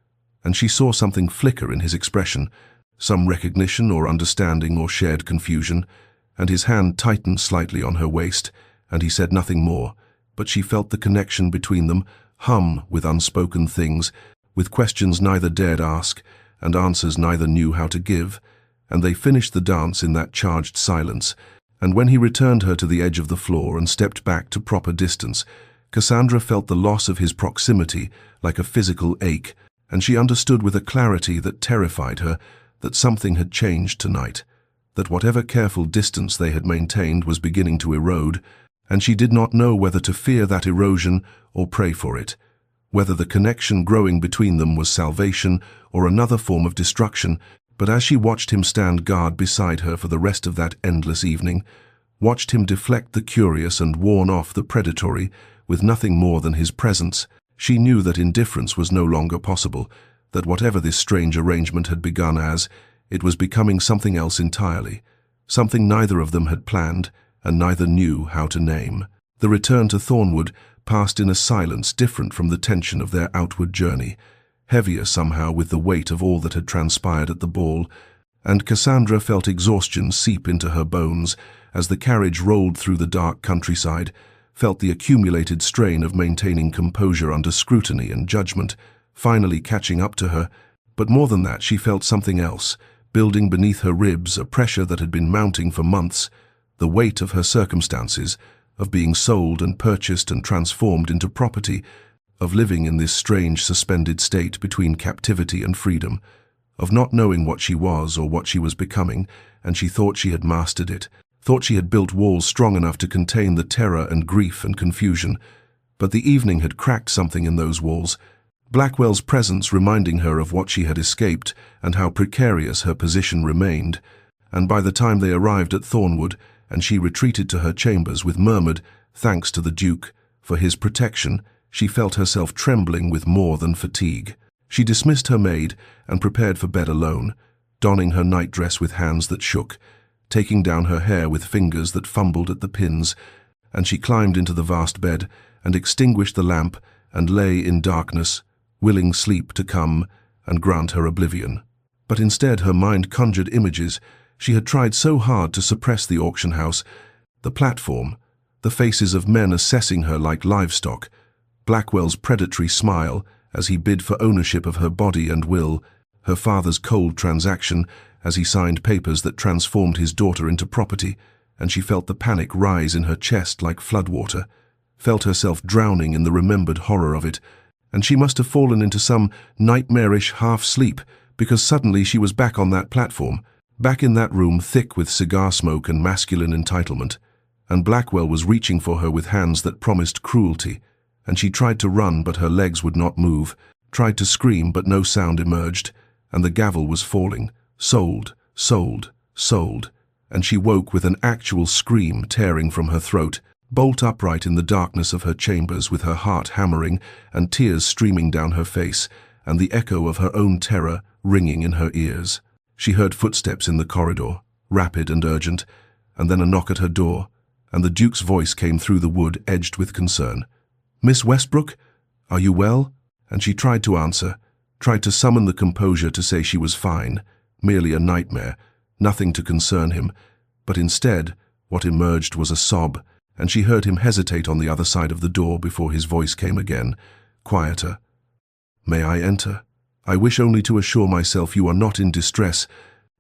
And she saw something flicker in his expression, some recognition or understanding or shared confusion, and his hand tightened slightly on her waist, and he said nothing more, but she felt the connection between them hum with unspoken things, with questions neither dared ask and answers neither knew how to give, and they finished the dance in that charged silence, and when he returned her to the edge of the floor and stepped back to proper distance, Cassandra felt the loss of his proximity like a physical ache, and she understood with a clarity that terrified her that something had changed tonight, that whatever careful distance they had maintained was beginning to erode, and she did not know whether to fear that erosion or pray for it, whether the connection growing between them was salvation or another form of destruction. But as she watched him stand guard beside her for the rest of that endless evening, watched him deflect the curious and warn off the predatory with nothing more than his presence, she knew that indifference was no longer possible, that whatever this strange arrangement had begun as, it was becoming something else entirely, something neither of them had planned and neither knew how to name. The return to Thornwood passed in a silence different from the tension of their outward journey, heavier somehow with the weight of all that had transpired at the ball, and Cassandra felt exhaustion seep into her bones as the carriage rolled through the dark countryside, felt the accumulated strain of maintaining composure under scrutiny and judgment, finally catching up to her. But more than that, she felt something else, building beneath her ribs a pressure that had been mounting for months, the weight of her circumstances, of being sold and purchased and transformed into property, of living in this strange suspended state between captivity and freedom, of not knowing what she was or what she was becoming, and she thought she had mastered it, thought she had built walls strong enough to contain the terror and grief and confusion. But the evening had cracked something in those walls, Blackwell's presence reminding her of what she had escaped and how precarious her position remained, and by the time they arrived at Thornwood and she retreated to her chambers with murmured, thanks to the Duke, for his protection, she felt herself trembling with more than fatigue. She dismissed her maid and prepared for bed alone, donning her nightdress with hands that shook, taking down her hair with fingers that fumbled at the pins, and she climbed into the vast bed and extinguished the lamp and lay in darkness, willing sleep to come and grant her oblivion. But instead her mind conjured images. She had tried so hard to suppress the auction house, the platform, the faces of men assessing her like livestock, Blackwell's predatory smile as he bid for ownership of her body and will, her father's cold transaction as he signed papers that transformed his daughter into property, and she felt the panic rise in her chest like floodwater, felt herself drowning in the remembered horror of it, and she must have fallen into some nightmarish half-sleep because suddenly she was back on that platform, back in that room thick with cigar smoke and masculine entitlement, and Blackwell was reaching for her with hands that promised cruelty, and she tried to run but her legs would not move, tried to scream but no sound emerged, and the gavel was falling, sold, sold, sold, and she woke with an actual scream tearing from her throat, bolt upright in the darkness of her chambers with her heart hammering and tears streaming down her face, and the echo of her own terror ringing in her ears. She heard footsteps in the corridor, rapid and urgent, and then a knock at her door, and the Duke's voice came through the wood edged with concern. "Miss Westbrook, are you well?" And she tried to answer, tried to summon the composure to say she was fine, merely a nightmare, nothing to concern him, but instead what emerged was a sob, and she heard him hesitate on the other side of the door before his voice came again, quieter. "May I enter? I wish only to assure myself you are not in distress,"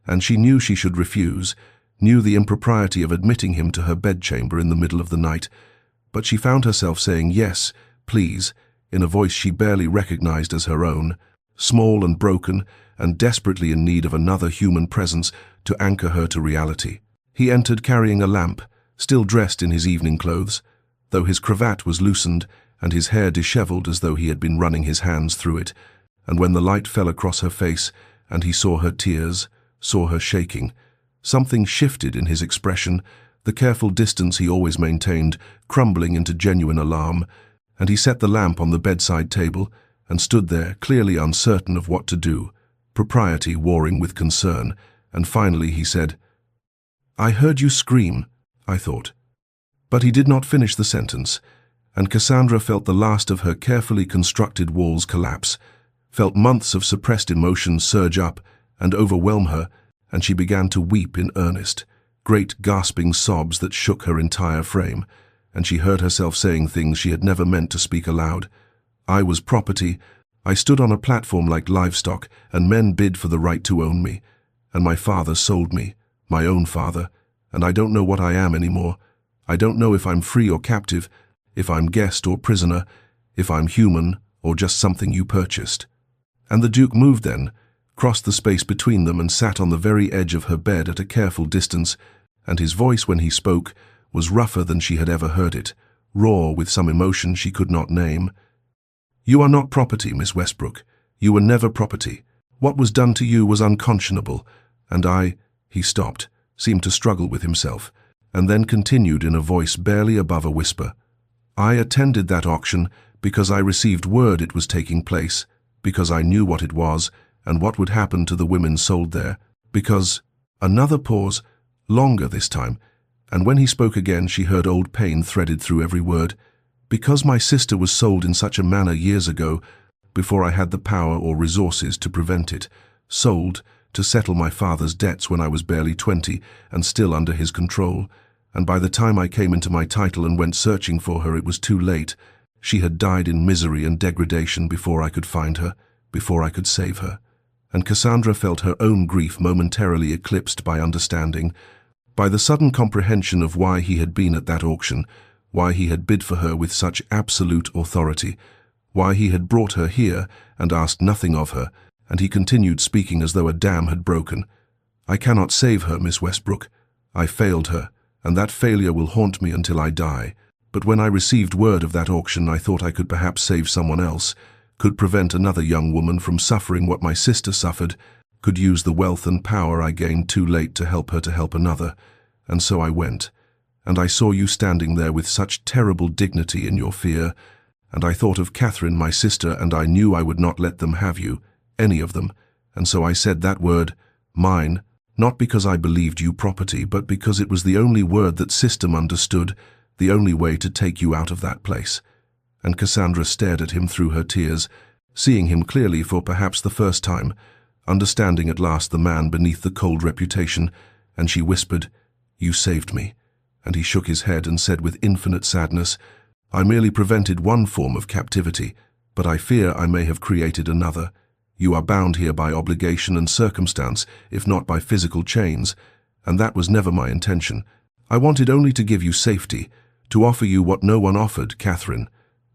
and she knew she should refuse, knew the impropriety of admitting him to her bedchamber in the middle of the night, but she found herself saying yes, please, in a voice she barely recognized as her own, small and broken and desperately in need of another human presence to anchor her to reality. He entered carrying a lamp, still dressed in his evening clothes, though his cravat was loosened and his hair disheveled as though he had been running his hands through it, and when the light fell across her face and he saw her tears, saw her shaking, something shifted in his expression, the careful distance he always maintained crumbling into genuine alarm, and he set the lamp on the bedside table and stood there clearly uncertain of what to do, propriety warring with concern, and finally he said, "I heard you scream, I thought." But he did not finish the sentence, and Cassandra felt the last of her carefully constructed walls collapse, felt months of suppressed emotion surge up and overwhelm her, and she began to weep in earnest, great gasping sobs that shook her entire frame, and she heard herself saying things she had never meant to speak aloud. "I was property. I stood on a platform like livestock, and men bid for the right to own me. And my father sold me, my own father, and I don't know what I am anymore. I don't know if I'm free or captive, if I'm guest or prisoner, if I'm human or just something you purchased." And the Duke moved then, crossed the space between them and sat on the very edge of her bed at a careful distance, and his voice when he spoke was rougher than she had ever heard it, raw with some emotion she could not name. "You are not property, Miss Westbrook. You were never property. What was done to you was unconscionable, and I—" He stopped, seemed to struggle with himself, and then continued in a voice barely above a whisper. "I attended that auction because I received word it was taking place, because I knew what it was and what would happen to the women sold there, because—" Another pause, longer this time, and when he spoke again she heard old pain threaded through every word. "Because my sister was sold in such a manner years ago, before I had the power or resources to prevent it, sold to settle my father's debts when I was barely 20 and still under his control, and by the time I came into my title and went searching for her it was too late. She had died in misery and degradation before I could find her, before I could save her. and Cassandra felt her own grief momentarily eclipsed by understanding, by the sudden comprehension of why he had been at that auction, why he had bid for her with such absolute authority, why he had brought her here and asked nothing of her, and he continued speaking as though a dam had broken. "I cannot save her, Miss Westbrook. I failed her, and that failure will haunt me until I die. But when I received word of that auction, I thought I could perhaps save someone else, could prevent another young woman from suffering what my sister suffered, could use the wealth and power I gained too late to help her to help another. And so I went, and I saw you standing there with such terrible dignity in your fear, and I thought of Catherine, my sister, and I knew I would not let them have you, any of them, and so I said that word, mine, not because I believed you property, but because it was the only word that system understood, the only way to take you out of that place." And Cassandra stared at him through her tears, seeing him clearly for perhaps the first time, understanding at last the man beneath the cold reputation, and she whispered, "You saved me." And he shook his head and said with infinite sadness, "I merely prevented one form of captivity, but I fear I may have created another. You are bound here by obligation and circumstance, if not by physical chains, and that was never my intention. I wanted only to give you safety, to offer you what no one offered, Catherine."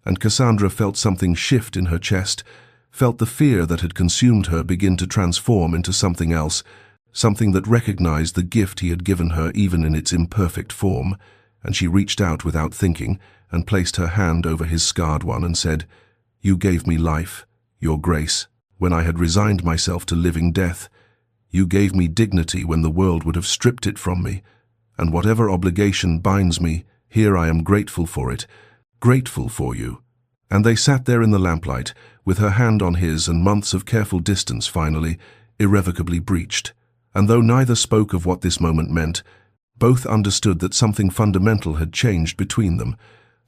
And Cassandra felt something shift in her chest, felt the fear that had consumed her begin to transform into something else, something that recognized the gift he had given her even in its imperfect form, and she reached out without thinking and placed her hand over his scarred one and said, "You gave me life, your grace, when I had resigned myself to living death. You gave me dignity when the world would have stripped it from me, and whatever obligation binds me, here I am grateful for it, grateful for you." And they sat there in the lamplight, with her hand on his, and months of careful distance finally, irrevocably breached. And though neither spoke of what this moment meant, both understood that something fundamental had changed between them,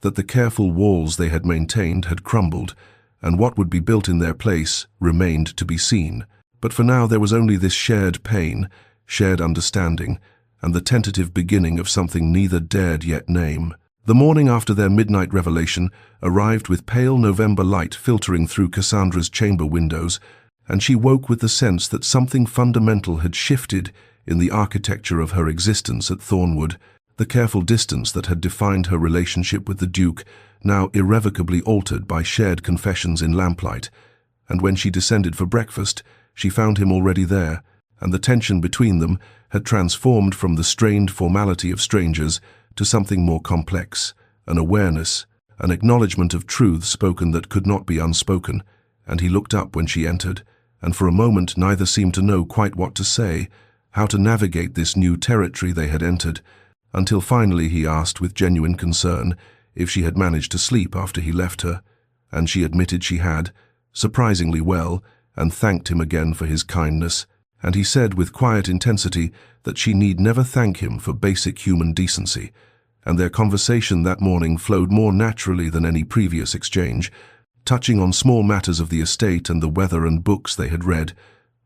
that the careful walls they had maintained had crumbled, and what would be built in their place remained to be seen. But for now there was only this shared pain, shared understanding, and the tentative beginning of something neither dared yet name. The morning after their midnight revelation arrived with pale November light filtering through Cassandra's chamber windows, and she woke with the sense that something fundamental had shifted in the architecture of her existence at Thornwood. The careful distance that had defined her relationship with the Duke, now irrevocably altered by shared confessions in lamplight. And when she descended for breakfast, she found him already there, and the tension between them had transformed from the strained formality of strangers to something more complex, an awareness, an acknowledgement of truths spoken that could not be unspoken. And he looked up when she entered, and for a moment neither seemed to know quite what to say, how to navigate this new territory they had entered, until finally he asked with genuine concern if she had managed to sleep after he left her, and she admitted she had, surprisingly well, and thanked him again for his kindness, and he said with quiet intensity that she need never thank him for basic human decency, and their conversation that morning flowed more naturally than any previous exchange, touching on small matters of the estate and the weather and books they had read,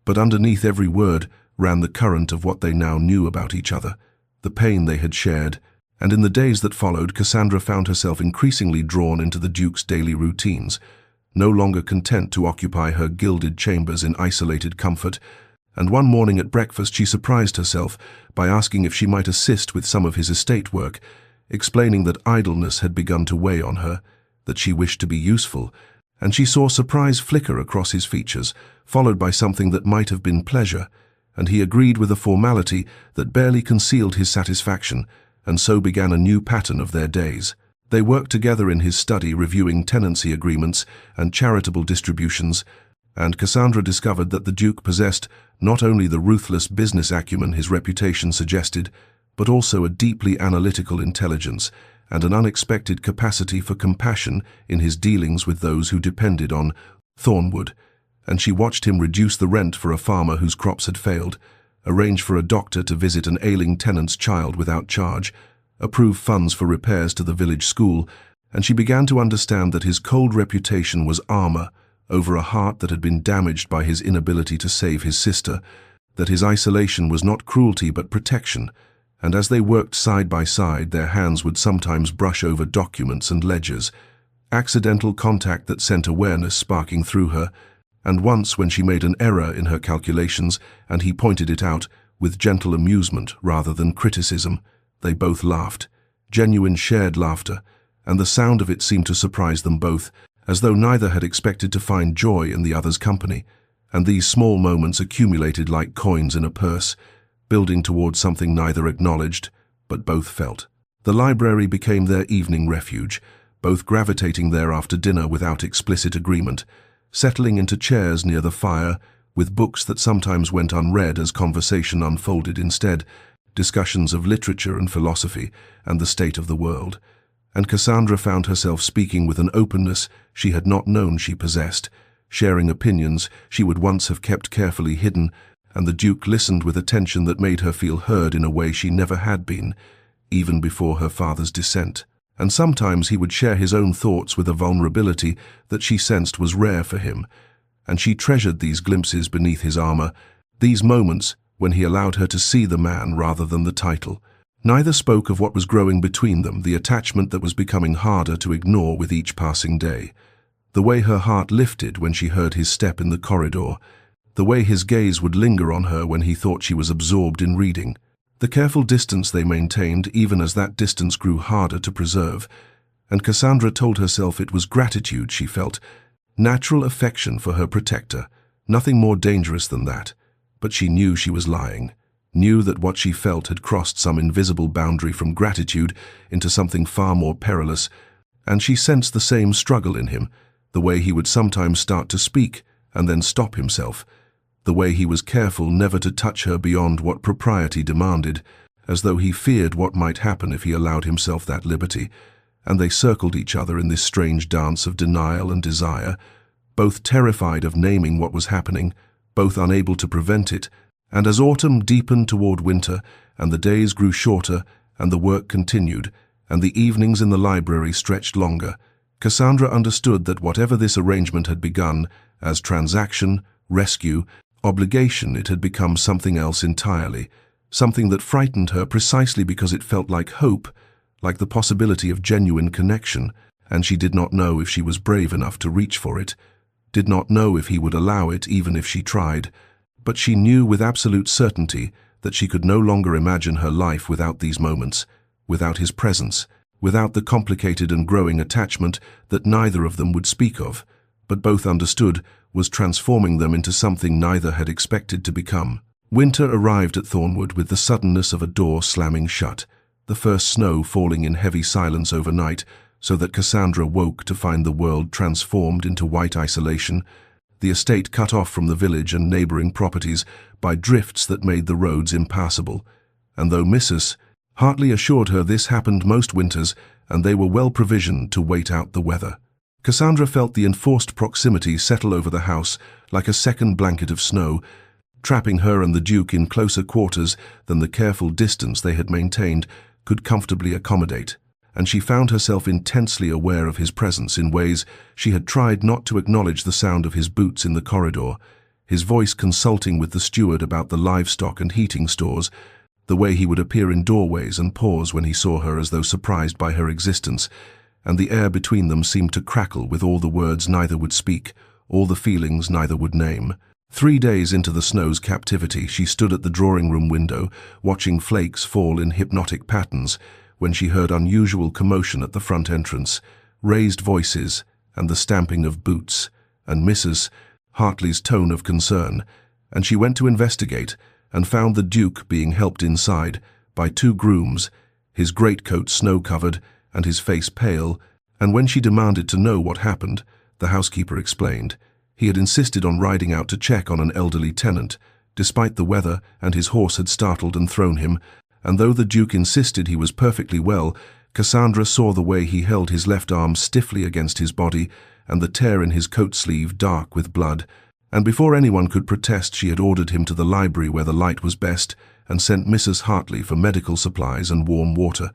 but underneath every word ran the current of what they now knew about each other, the pain they had shared, and in the days that followed Cassandra found herself increasingly drawn into the Duke's daily routines, no longer content to occupy her gilded chambers in isolated comfort, and one morning at breakfast she surprised herself by asking if she might assist with some of his estate work, explaining that idleness had begun to weigh on her, that she wished to be useful, and she saw surprise flicker across his features, followed by something that might have been pleasure, and he agreed with a formality that barely concealed his satisfaction, and so began a new pattern of their days. They worked together in his study reviewing tenancy agreements and charitable distributions, and Cassandra discovered that the Duke possessed not only the ruthless business acumen his reputation suggested, but also a deeply analytical intelligence and an unexpected capacity for compassion in his dealings with those who depended on Thornwood, and she watched him reduce the rent for a farmer whose crops had failed, arrange for a doctor to visit an ailing tenant's child without charge, approve funds for repairs to the village school, and she began to understand that his cold reputation was armor over a heart that had been damaged by his inability to save his sister, that his isolation was not cruelty but protection, and as they worked side by side their hands would sometimes brush over documents and ledgers, accidental contact that sent awareness sparking through her, And once when she made an error in her calculations and he pointed it out with gentle amusement rather than criticism, they both laughed, genuine shared laughter, and the sound of it seemed to surprise them both, as though neither had expected to find joy in the other's company. And these small moments accumulated like coins in a purse, building towards something neither acknowledged, but both felt. The library became their evening refuge, both gravitating there after dinner without explicit agreement, settling into chairs near the fire, with books that sometimes went unread as conversation unfolded instead, discussions of literature and philosophy and the state of the world. And Cassandra found herself speaking with an openness she had not known she possessed, sharing opinions she would once have kept carefully hidden, and the Duke listened with attention that made her feel heard in a way she never had been, even before her father's dissent. And sometimes he would share his own thoughts with a vulnerability that she sensed was rare for him, and she treasured these glimpses beneath his armor, these moments when he allowed her to see the man rather than the title. Neither spoke of what was growing between them, the attachment that was becoming harder to ignore with each passing day. The way her heart lifted when she heard his step in the corridor, the way his gaze would linger on her when he thought she was absorbed in reading. The careful distance they maintained even as that distance grew harder to preserve, and Cassandra told herself it was gratitude she felt, natural affection for her protector, nothing more dangerous than that. But she knew she was lying, knew that what she felt had crossed some invisible boundary from gratitude into something far more perilous, and she sensed the same struggle in him, the way he would sometimes start to speak and then stop himself, the way he was careful never to touch her beyond what propriety demanded, as though he feared what might happen if he allowed himself that liberty, and they circled each other in this strange dance of denial and desire, both terrified of naming what was happening, both unable to prevent it. And as autumn deepened toward winter, and the days grew shorter, and the work continued, and the evenings in the library stretched longer, Cassandra understood that whatever this arrangement had begun, as transaction, rescue, obligation, it had become something else entirely, something that frightened her precisely because it felt like hope, like the possibility of genuine connection, and she did not know if she was brave enough to reach for it, did not know if he would allow it even if she tried, but she knew with absolute certainty that she could no longer imagine her life without these moments, without his presence, without the complicated and growing attachment that neither of them would speak of, but both understood was transforming them into something neither had expected to become. Winter arrived at Thornwood with the suddenness of a door slamming shut, the first snow falling in heavy silence overnight, so that Cassandra woke to find the world transformed into white isolation, the estate cut off from the village and neighboring properties by drifts that made the roads impassable. And though Mrs. Hartley assured her this happened most winters, and they were well provisioned to wait out the weather, Cassandra felt the enforced proximity settle over the house like a second blanket of snow, trapping her and the Duke in closer quarters than the careful distance they had maintained could comfortably accommodate, and she found herself intensely aware of his presence in ways she had tried not to acknowledge. The sound of his boots in the corridor, his voice consulting with the steward about the livestock and heating stores, the way he would appear in doorways and pause when he saw her as though surprised by her existence, and the air between them seemed to crackle with all the words neither would speak, all the feelings neither would name. 3 days into the snow's captivity, she stood at the drawing-room window, watching flakes fall in hypnotic patterns, when she heard unusual commotion at the front entrance, raised voices, and the stamping of boots, and Mrs. Hartley's tone of concern, and she went to investigate, and found the Duke being helped inside by 2 grooms, his greatcoat snow-covered and his face pale, and when she demanded to know what happened, the housekeeper explained. He had insisted on riding out to check on an elderly tenant, despite the weather, and his horse had startled and thrown him, and though the Duke insisted he was perfectly well, Cassandra saw the way he held his left arm stiffly against his body, and the tear in his coat sleeve dark with blood, and before anyone could protest she had ordered him to the library where the light was best, and sent Mrs. Hartley for medical supplies and warm water,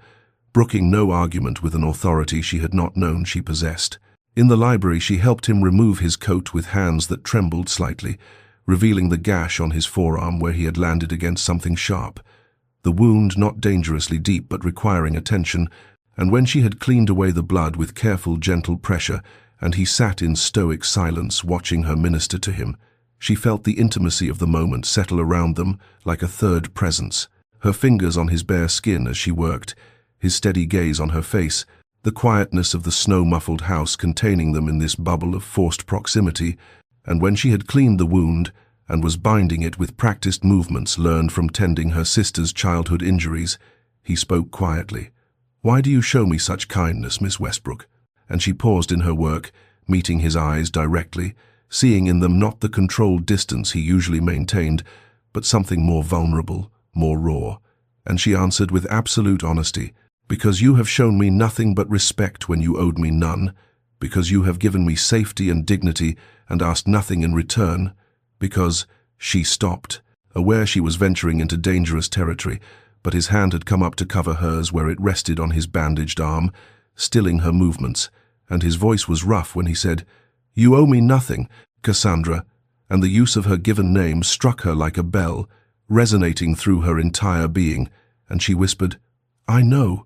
brooking no argument with an authority she had not known she possessed. In the library she helped him remove his coat with hands that trembled slightly, revealing the gash on his forearm where he had landed against something sharp, the wound not dangerously deep but requiring attention, and when she had cleaned away the blood with careful, gentle pressure and he sat in stoic silence watching her minister to him. She felt the intimacy of the moment settle around them like a third presence, her fingers on his bare skin as she worked, his steady gaze on her face, the quietness of the snow-muffled house containing them in this bubble of forced proximity. And when she had cleaned the wound and was binding it with practiced movements learned from tending her sister's childhood injuries, he spoke quietly. "Why do you show me such kindness, Miss Westbrook?" And she paused in her work, meeting his eyes directly, seeing in them not the controlled distance he usually maintained, but something more vulnerable, more raw. And she answered with absolute honesty, "Because you have shown me nothing but respect when you owed me none, because you have given me safety and dignity and asked nothing in return, because—" She stopped, aware she was venturing into dangerous territory, but his hand had come up to cover hers where it rested on his bandaged arm, stilling her movements, and his voice was rough when he said, "You owe me nothing, Cassandra," and the use of her given name struck her like a bell, resonating through her entire being, and she whispered, "I know,"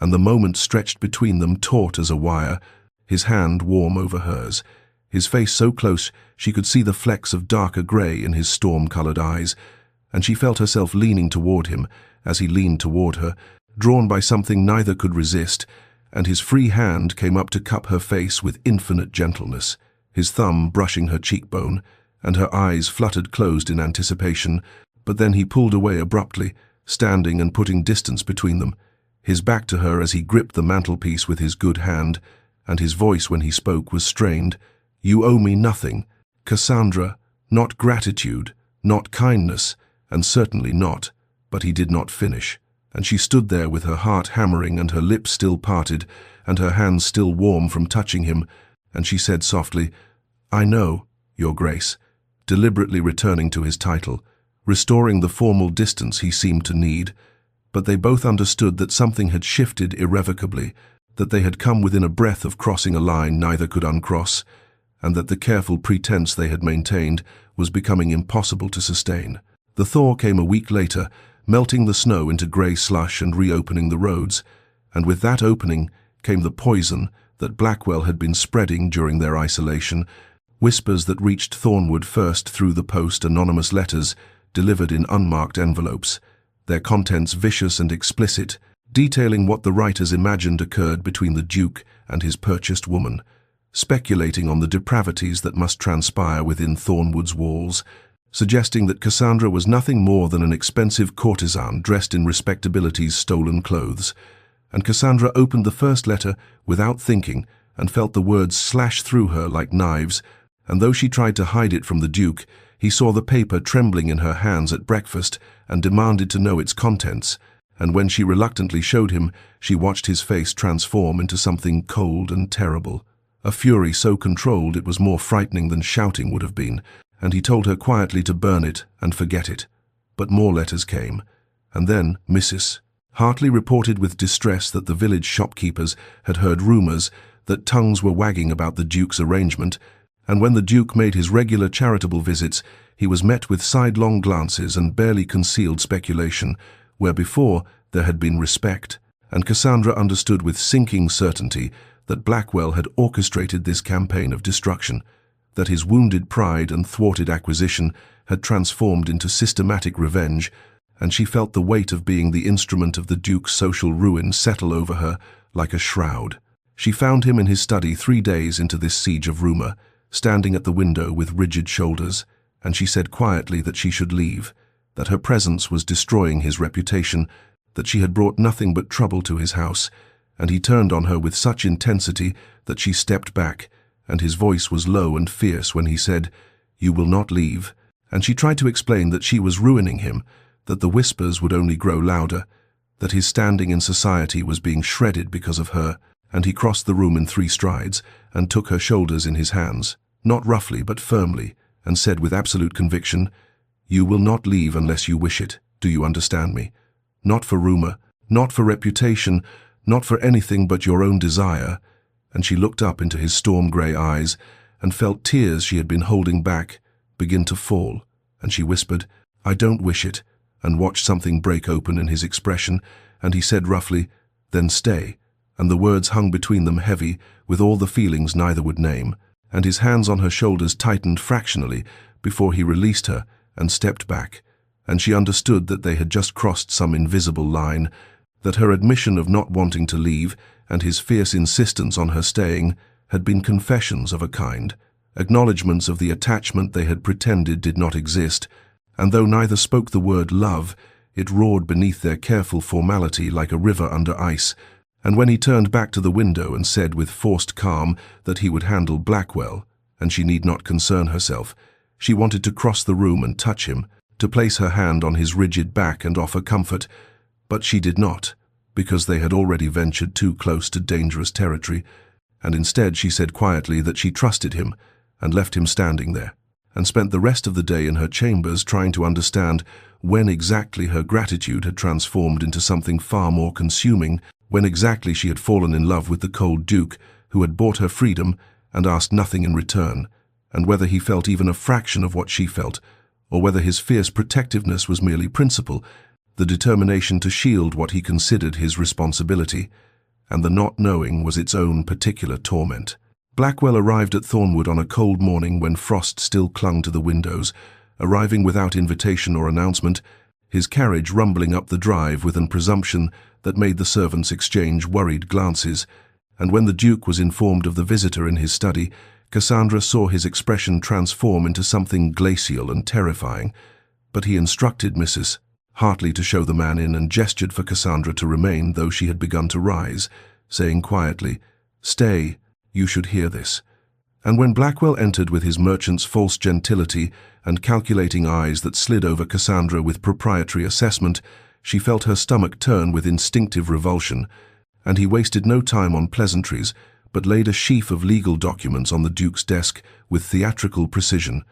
and the moment stretched between them taut as a wire, his hand warm over hers, his face so close she could see the flecks of darker grey in his storm-coloured eyes, and she felt herself leaning toward him as he leaned toward her, drawn by something neither could resist, and his free hand came up to cup her face with infinite gentleness, his thumb brushing her cheekbone, and her eyes fluttered closed in anticipation, but then he pulled away abruptly, standing and putting distance between them, his back to her as he gripped the mantelpiece with his good hand, and his voice when he spoke was strained. "You owe me nothing, Cassandra, not gratitude, not kindness, and certainly not," but he did not finish, and she stood there with her heart hammering and her lips still parted, and her hands still warm from touching him, and she said softly, "I know, Your Grace," deliberately returning to his title, restoring the formal distance he seemed to need, but they both understood that something had shifted irrevocably, that they had come within a breath of crossing a line neither could uncross, and that the careful pretense they had maintained was becoming impossible to sustain. The thaw came a week later, melting the snow into grey slush and reopening the roads, and with that opening came the poison that Blackwell had been spreading during their isolation, whispers that reached Thornwood first through the post, anonymous letters delivered in unmarked envelopes, their contents vicious and explicit, detailing what the writers imagined occurred between the Duke and his purchased woman, speculating on the depravities that must transpire within Thornwood's walls, suggesting that Cassandra was nothing more than an expensive courtesan dressed in respectability's stolen clothes. And Cassandra opened the first letter without thinking and felt the words slash through her like knives, and though she tried to hide it from the Duke, he saw the paper trembling in her hands at breakfast and demanded to know its contents, and when she reluctantly showed him, she watched his face transform into something cold and terrible, a fury so controlled it was more frightening than shouting would have been, and he told her quietly to burn it and forget it. But more letters came, and then Mrs. Hartley reported with distress that the village shopkeepers had heard rumours that tongues were wagging about the Duke's arrangement, and when the Duke made his regular charitable visits, he was met with sidelong glances and barely concealed speculation, where before there had been respect, and Cassandra understood with sinking certainty that Blackwell had orchestrated this campaign of destruction, that his wounded pride and thwarted acquisition had transformed into systematic revenge, and she felt the weight of being the instrument of the Duke's social ruin settle over her like a shroud. She found him in his study 3 days into this siege of rumour, standing at the window with rigid shoulders, and she said quietly that she should leave, that her presence was destroying his reputation, that she had brought nothing but trouble to his house, and he turned on her with such intensity that she stepped back, and his voice was low and fierce when he said, "You will not leave," and she tried to explain that she was ruining him, that the whispers would only grow louder, that his standing in society was being shredded because of her, and he crossed the room in 3 strides and took her shoulders in his hands, not roughly but firmly, and said with absolute conviction, "You will not leave unless you wish it, do you understand me? Not for rumour, not for reputation, not for anything but your own desire." And she looked up into his storm-grey eyes and felt tears she had been holding back begin to fall, and she whispered, "I don't wish it," and watched something break open in his expression, and he said roughly, "Then stay," and the words hung between them heavy with all the feelings neither would name, and his hands on her shoulders tightened fractionally before he released her and stepped back, and she understood that they had just crossed some invisible line, that her admission of not wanting to leave and his fierce insistence on her staying had been confessions of a kind, acknowledgments of the attachment they had pretended did not exist, and though neither spoke the word love, it roared beneath their careful formality like a river under ice. And when he turned back to the window and said with forced calm that he would handle Blackwell, and she need not concern herself, she wanted to cross the room and touch him, to place her hand on his rigid back and offer comfort, but she did not, because they had already ventured too close to dangerous territory, and instead she said quietly that she trusted him, and left him standing there, and spent the rest of the day in her chambers trying to understand when exactly her gratitude had transformed into something far more consuming, when exactly she had fallen in love with the cold Duke who had bought her freedom and asked nothing in return, and whether he felt even a fraction of what she felt, or whether his fierce protectiveness was merely principle, the determination to shield what he considered his responsibility, and the not knowing was its own particular torment. Blackwell arrived at Thornwood on a cold morning when frost still clung to the windows, arriving without invitation or announcement, his carriage rumbling up the drive with an presumption that made the servants exchange worried glances, and when the Duke was informed of the visitor in his study, Cassandra saw his expression transform into something glacial and terrifying. But he instructed Mrs. Hartley to show the man in and gestured for Cassandra to remain, though she had begun to rise, saying quietly, "Stay, you should hear this." And when Blackwell entered with his merchant's false gentility and calculating eyes that slid over Cassandra with proprietary assessment, she felt her stomach turn with instinctive revulsion, and he wasted no time on pleasantries, but laid a sheaf of legal documents on the Duke's desk with theatrical precision,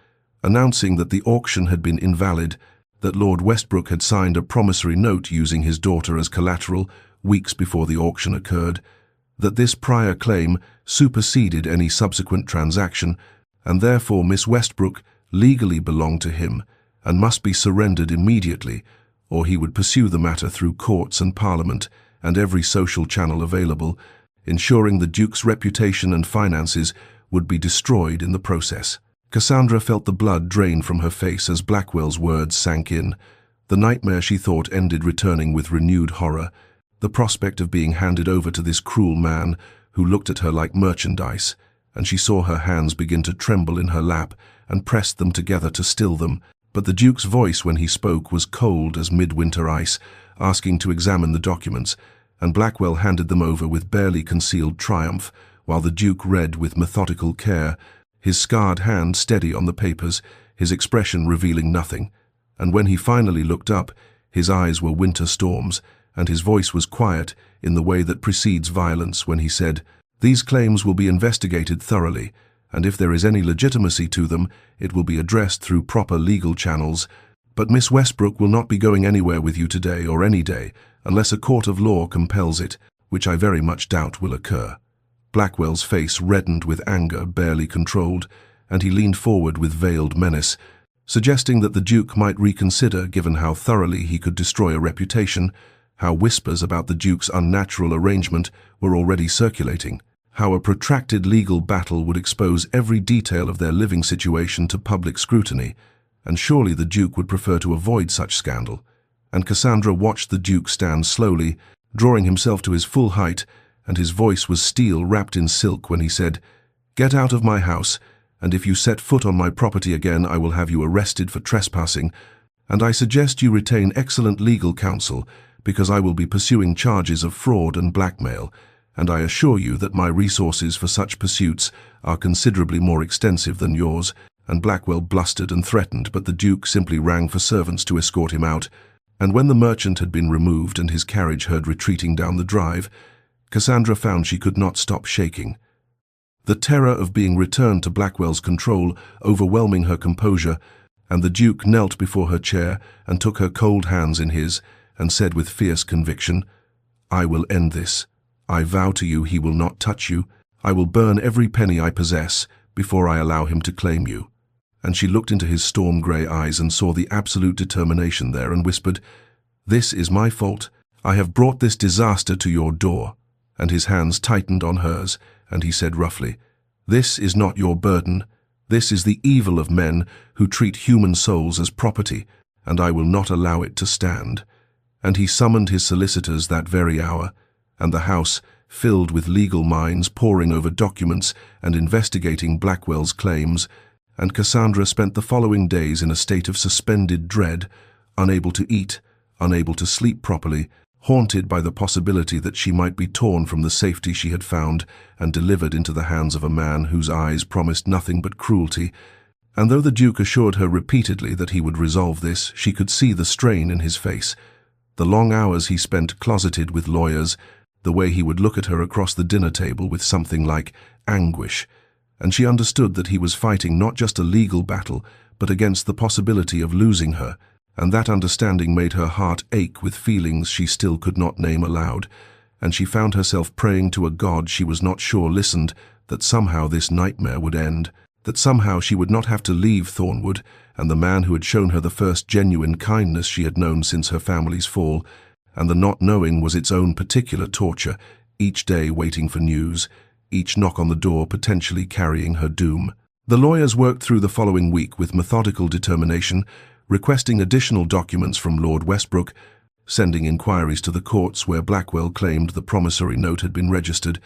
announcing that the auction had been invalid, that Lord Westbrook had signed a promissory note using his daughter as collateral weeks before the auction occurred, that this prior claim superseded any subsequent transaction, and therefore Miss Westbrook legally belonged to him and must be surrendered immediately, or he would pursue the matter through courts and Parliament and every social channel available, ensuring the Duke's reputation and finances would be destroyed in the process. Cassandra felt the blood drain from her face as Blackwell's words sank in. The nightmare she thought ended returning with renewed horror, the prospect of being handed over to this cruel man who looked at her like merchandise, and she saw her hands begin to tremble in her lap and pressed them together to still them. But the Duke's voice when he spoke was cold as midwinter ice, asking to examine the documents, and Blackwell handed them over with barely concealed triumph, while the Duke read with methodical care, his scarred hand steady on the papers, his expression revealing nothing. And when he finally looked up, his eyes were winter storms, and his voice was quiet in the way that precedes violence when he said, "These claims will be investigated thoroughly, and if there is any legitimacy to them, it will be addressed through proper legal channels. But Miss Westbrook will not be going anywhere with you today or any day, unless a court of law compels it, which I very much doubt will occur." Blackwell's face reddened with anger barely controlled, and he leaned forward with veiled menace, suggesting that the Duke might reconsider given how thoroughly he could destroy a reputation, how whispers about the Duke's unnatural arrangement were already circulating, how a protracted legal battle would expose every detail of their living situation to public scrutiny, and surely the Duke would prefer to avoid such scandal. And Cassandra watched the Duke stand slowly, drawing himself to his full height, and his voice was steel wrapped in silk when he said, "Get out of my house, and if you set foot on my property again I will have you arrested for trespassing, and I suggest you retain excellent legal counsel, because I will be pursuing charges of fraud and blackmail, and I assure you that my resources for such pursuits are considerably more extensive than yours." And Blackwell blustered and threatened, but the Duke simply rang for servants to escort him out, and when the merchant had been removed and his carriage heard retreating down the drive, Cassandra found she could not stop shaking. The terror of being returned to Blackwell's control overwhelming her composure, and the Duke knelt before her chair and took her cold hands in his, and said with fierce conviction, "I will end this. I vow to you he will not touch you. I will burn every penny I possess before I allow him to claim you." And she looked into his storm-grey eyes and saw the absolute determination there and whispered, "This is my fault. I have brought this disaster to your door. and his hands tightened on hers, and he said roughly, "This is not your burden. This is the evil of men who treat human souls as property, and I will not allow it to stand." And he summoned his solicitors that very hour, and the house, filled with legal minds poring over documents and investigating Blackwell's claims, and Cassandra spent the following days in a state of suspended dread, unable to eat, unable to sleep properly, haunted by the possibility that she might be torn from the safety she had found and delivered into the hands of a man whose eyes promised nothing but cruelty. And though the Duke assured her repeatedly that he would resolve this, she could see the strain in his face. The long hours he spent closeted with lawyers, the way he would look at her across the dinner table with something like anguish, and she understood that he was fighting not just a legal battle, but against the possibility of losing her, and that understanding made her heart ache with feelings she still could not name aloud, and she found herself praying to a God she was not sure listened, that somehow this nightmare would end, that somehow she would not have to leave Thornwood, and the man who had shown her the first genuine kindness she had known since her family's fall, and the not knowing was its own particular torture, each day waiting for news, each knock on the door potentially carrying her doom. The lawyers worked through the following week with methodical determination, requesting additional documents from Lord Westbrook, sending inquiries to the courts where Blackwell claimed the promissory note had been registered,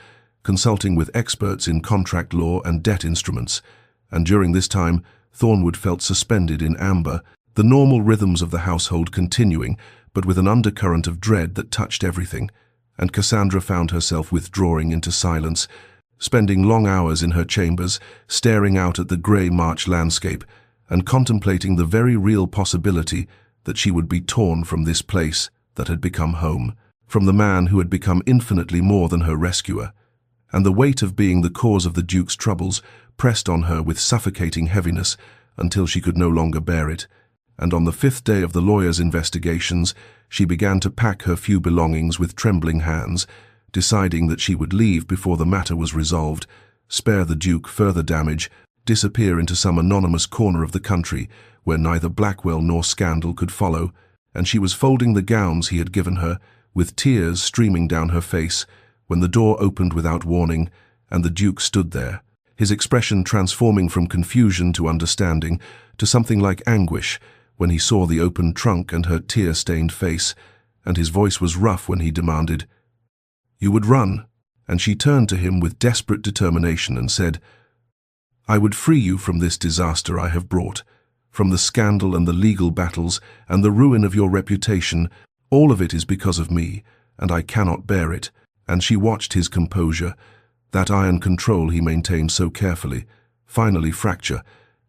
consulting with experts in contract law and debt instruments, and during this time Thornwood felt suspended in amber, the normal rhythms of the household continuing, but with an undercurrent of dread that touched everything, and Cassandra found herself withdrawing into silence, spending long hours in her chambers, staring out at the grey March landscape, and contemplating the very real possibility that she would be torn from this place that had become home, from the man who had become infinitely more than her rescuer. And the weight of being the cause of the Duke's troubles pressed on her with suffocating heaviness until she could no longer bear it, and on the 5th day of the lawyer's investigations, she began to pack her few belongings with trembling hands, deciding that she would leave before the matter was resolved, spare the Duke further damage, disappear into some anonymous corner of the country where neither Blackwell nor scandal could follow, and she was folding the gowns he had given her, with tears streaming down her face, when the door opened without warning, and the Duke stood there, his expression transforming from confusion to understanding, to something like anguish, when he saw the open trunk and her tear-stained face, and his voice was rough when he demanded, "You would run?" And she turned to him with desperate determination and said, "I would free you from this disaster I have brought, from the scandal and the legal battles and the ruin of your reputation. All of it is because of me, and I cannot bear it." And she watched his composure, that iron control he maintained so carefully, finally fracture,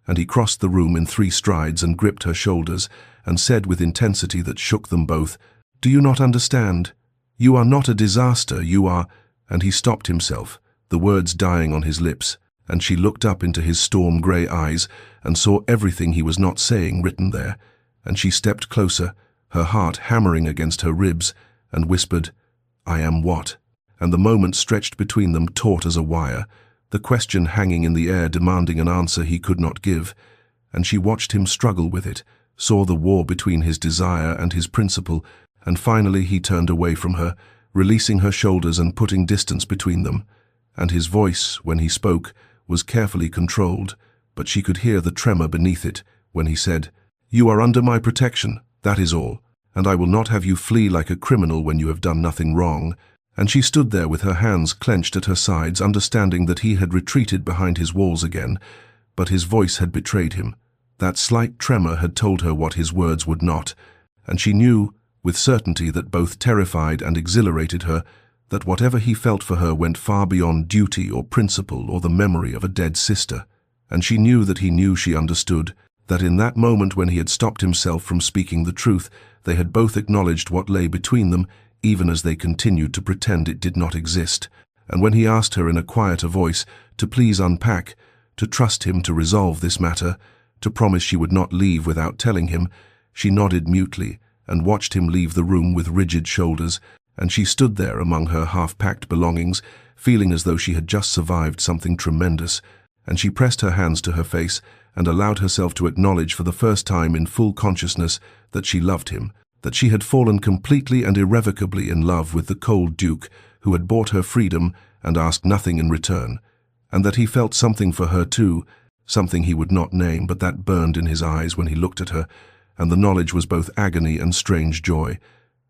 and he crossed the room in 3 strides and gripped her shoulders and said with intensity that shook them both, "Do you not understand? You are not a disaster, you are—" And he stopped himself, the words dying on his lips, and she looked up into his storm-grey eyes and saw everything he was not saying written there, and she stepped closer, her heart hammering against her ribs, and whispered, "I am what?" And the moment stretched between them taut as a wire, the question hanging in the air demanding an answer he could not give, and she watched him struggle with it, saw the war between his desire and his principle, and finally he turned away from her, releasing her shoulders and putting distance between them, and his voice, when he spoke, was carefully controlled, but she could hear the tremor beneath it when he said, "You are under my protection, that is all, and I will not have you flee like a criminal when you have done nothing wrong." And she stood there with her hands clenched at her sides, understanding that he had retreated behind his walls again, but his voice had betrayed him. That slight tremor had told her what his words would not, and she knew, with certainty that both terrified and exhilarated her, that whatever he felt for her went far beyond duty or principle or the memory of a dead sister. And she knew that he knew she understood, that in that moment when he had stopped himself from speaking the truth, they had both acknowledged what lay between them, even as they continued to pretend it did not exist. And when he asked her in a quieter voice to please unpack, to trust him to resolve this matter, to promise she would not leave without telling him, she nodded mutely and watched him leave the room with rigid shoulders, and she stood there among her half-packed belongings, feeling as though she had just survived something tremendous, and she pressed her hands to her face and allowed herself to acknowledge for the first time in full consciousness that she loved him, that she had fallen completely and irrevocably in love with the cold Duke, who who had bought her freedom and asked nothing in return, and that he felt something for her too, something he would not name, but that burned in his eyes when he looked at her, and the knowledge was both agony and strange joy.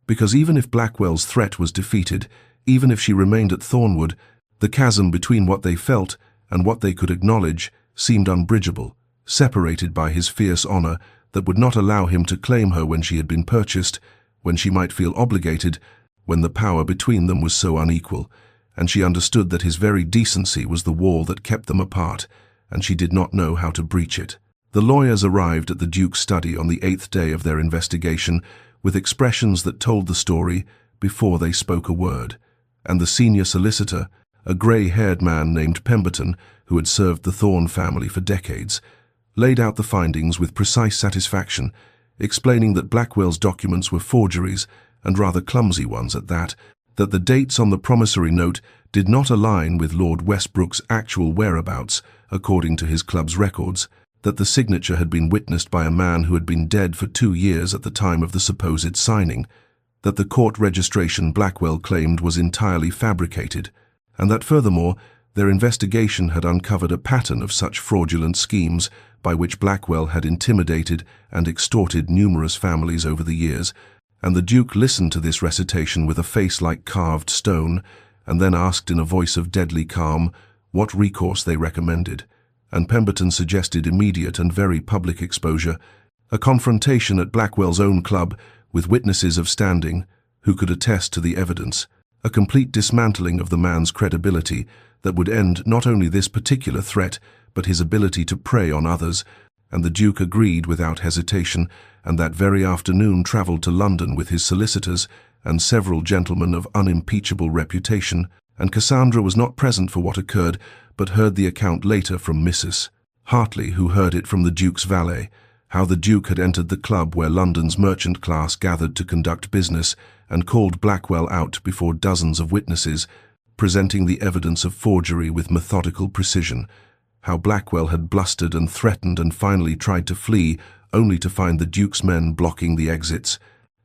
Because even if Blackwell's threat was defeated, even if she remained at Thornwood, the chasm between what they felt and what they could acknowledge seemed unbridgeable, separated by his fierce honor that would not allow him to claim her when she had been purchased, when she might feel obligated, when the power between them was so unequal, and she understood that his very decency was the wall that kept them apart, and she did not know how to breach it. The lawyers arrived at the Duke's study on the 8th day of their investigation with expressions that told the story before they spoke a word, and the senior solicitor, a grey-haired man named Pemberton, who had served the Thorne family for decades, laid out the findings with precise satisfaction, explaining that Blackwell's documents were forgeries, and rather clumsy ones at that the dates on the promissory note did not align with Lord Westbrook's actual whereabouts, according to his club's records, that the signature had been witnessed by a man who had been dead for 2 years at the time of the supposed signing, that the court registration Blackwell claimed was entirely fabricated, and that furthermore, their investigation had uncovered a pattern of such fraudulent schemes by which Blackwell had intimidated and extorted numerous families over the years, and the Duke listened to this recitation with a face like carved stone, and then asked in a voice of deadly calm what recourse they recommended, and Pemberton suggested immediate and very public exposure, a confrontation at Blackwell's own club with witnesses of standing who could attest to the evidence, a complete dismantling of the man's credibility that would end not only this particular threat but his ability to prey on others, and the Duke agreed without hesitation, and that very afternoon travelled to London with his solicitors and several gentlemen of unimpeachable reputation, and Cassandra was not present for what occurred, but heard the account later from Mrs. Hartley, who heard it from the Duke's valet, how the Duke had entered the club where London's merchant class gathered to conduct business and called Blackwell out before dozens of witnesses, presenting the evidence of forgery with methodical precision, how Blackwell had blustered and threatened and finally tried to flee, only to find the Duke's men blocking the exits,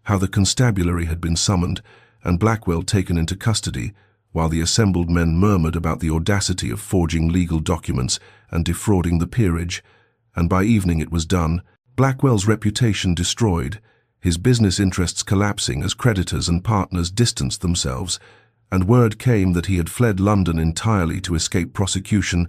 how the constabulary had been summoned and Blackwell taken into custody, while the assembled men murmured about the audacity of forging legal documents and defrauding the peerage, and by evening it was done, Blackwell's reputation destroyed, his business interests collapsing as creditors and partners distanced themselves, and word came that he had fled London entirely to escape prosecution,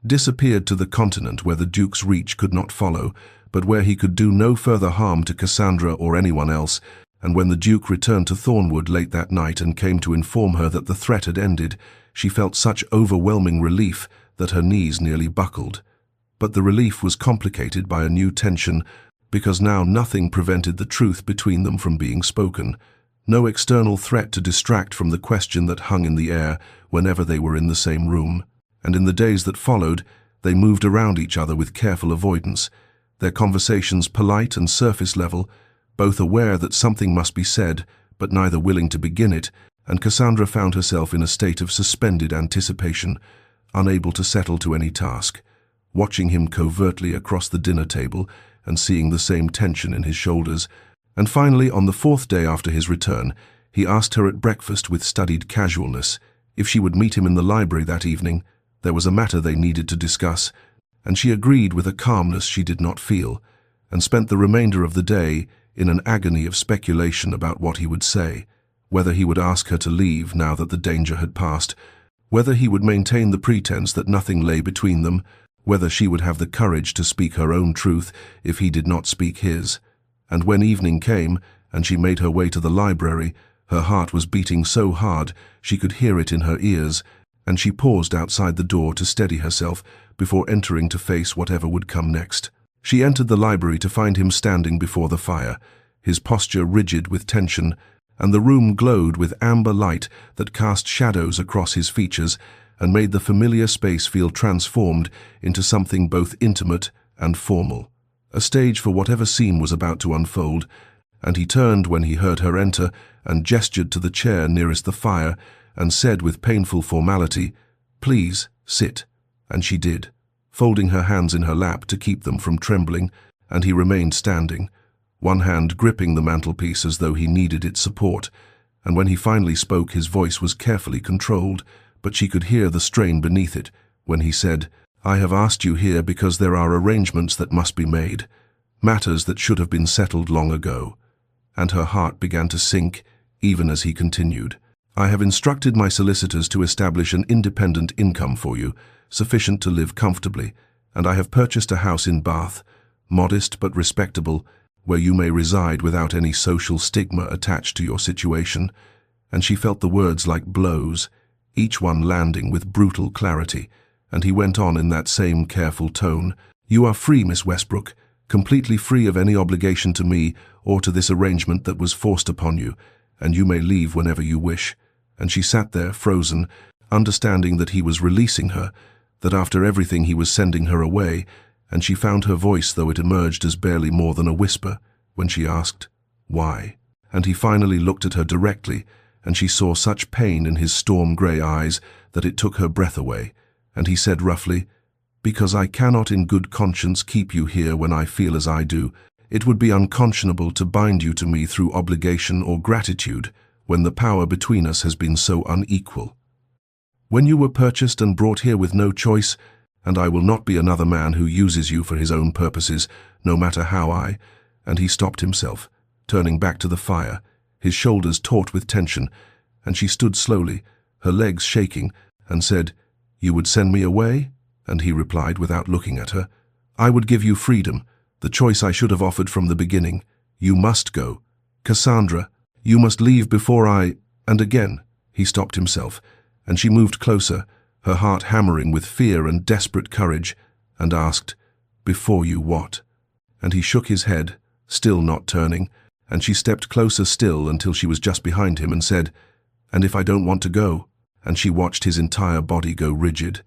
disappeared to the continent where the Duke's reach could not follow, but where he could do no further harm to Cassandra or anyone else, and when the Duke returned to Thornwood late that night and came to inform her that the threat had ended, she felt such overwhelming relief that her knees nearly buckled. But the relief was complicated by a new tension, because now nothing prevented the truth between them from being spoken, no external threat to distract from the question that hung in the air whenever they were in the same room. And in the days that followed, they moved around each other with careful avoidance, their conversations polite and surface level, both aware that something must be said, but neither willing to begin it, and Cassandra found herself in a state of suspended anticipation, unable to settle to any task, watching him covertly across the dinner table and seeing the same tension in his shoulders. And finally, on the 4th day after his return, he asked her at breakfast with studied casualness if she would meet him in the library that evening. There was a matter they needed to discuss, and she agreed with a calmness she did not feel, and spent the remainder of the day in an agony of speculation about what he would say, whether he would ask her to leave now that the danger had passed, whether he would maintain the pretense that nothing lay between them, whether she would have the courage to speak her own truth if he did not speak his. And when evening came, and she made her way to the library, her heart was beating so hard she could hear it in her ears, and she paused outside the door to steady herself before entering to face whatever would come next. She entered the library to find him standing before the fire, his posture rigid with tension, and the room glowed with amber light that cast shadows across his features and made the familiar space feel transformed into something both intimate and formal, a stage for whatever scene was about to unfold, and he turned when he heard her enter and gestured to the chair nearest the fire and said with painful formality, "Please, sit," and she did, folding her hands in her lap to keep them from trembling, and he remained standing, one hand gripping the mantelpiece as though he needed its support, and when he finally spoke his voice was carefully controlled, but she could hear the strain beneath it when he said, "I have asked you here because there are arrangements that must be made, matters that should have been settled long ago." And her heart began to sink even as he continued, "I have instructed my solicitors to establish an independent income for you, sufficient to live comfortably, and I have purchased a house in Bath, modest but respectable, where you may reside without any social stigma attached to your situation." And she felt the words like blows, each one landing with brutal clarity, and he went on in that same careful tone, "You are free, Miss Westbrook, completely free of any obligation to me or to this arrangement that was forced upon you, and you may leave whenever you wish." And she sat there, frozen, understanding that he was releasing her, that after everything he was sending her away, and she found her voice, though it emerged as barely more than a whisper, when she asked, "Why?" And he finally looked at her directly, and she saw such pain in his storm-grey eyes that it took her breath away, and he said roughly, "Because I cannot in good conscience keep you here when I feel as I do. It would be unconscionable to bind you to me through obligation or gratitude, when the power between us has been so unequal. When you were purchased and brought here with no choice, and I will not be another man who uses you for his own purposes, no matter how I—" And he stopped himself, turning back to the fire, his shoulders taut with tension, and she stood slowly, her legs shaking, and said, "You would send me away?" And he replied without looking at her, "I would give you freedom, the choice I should have offered from the beginning. You must go. Cassandra, you must leave before I—" And again he stopped himself, and she moved closer, her heart hammering with fear and desperate courage, and asked, "Before you what?" And he shook his head, still not turning, and she stepped closer still until she was just behind him and said, "And if I don't want to go?" And she watched his entire body go rigid,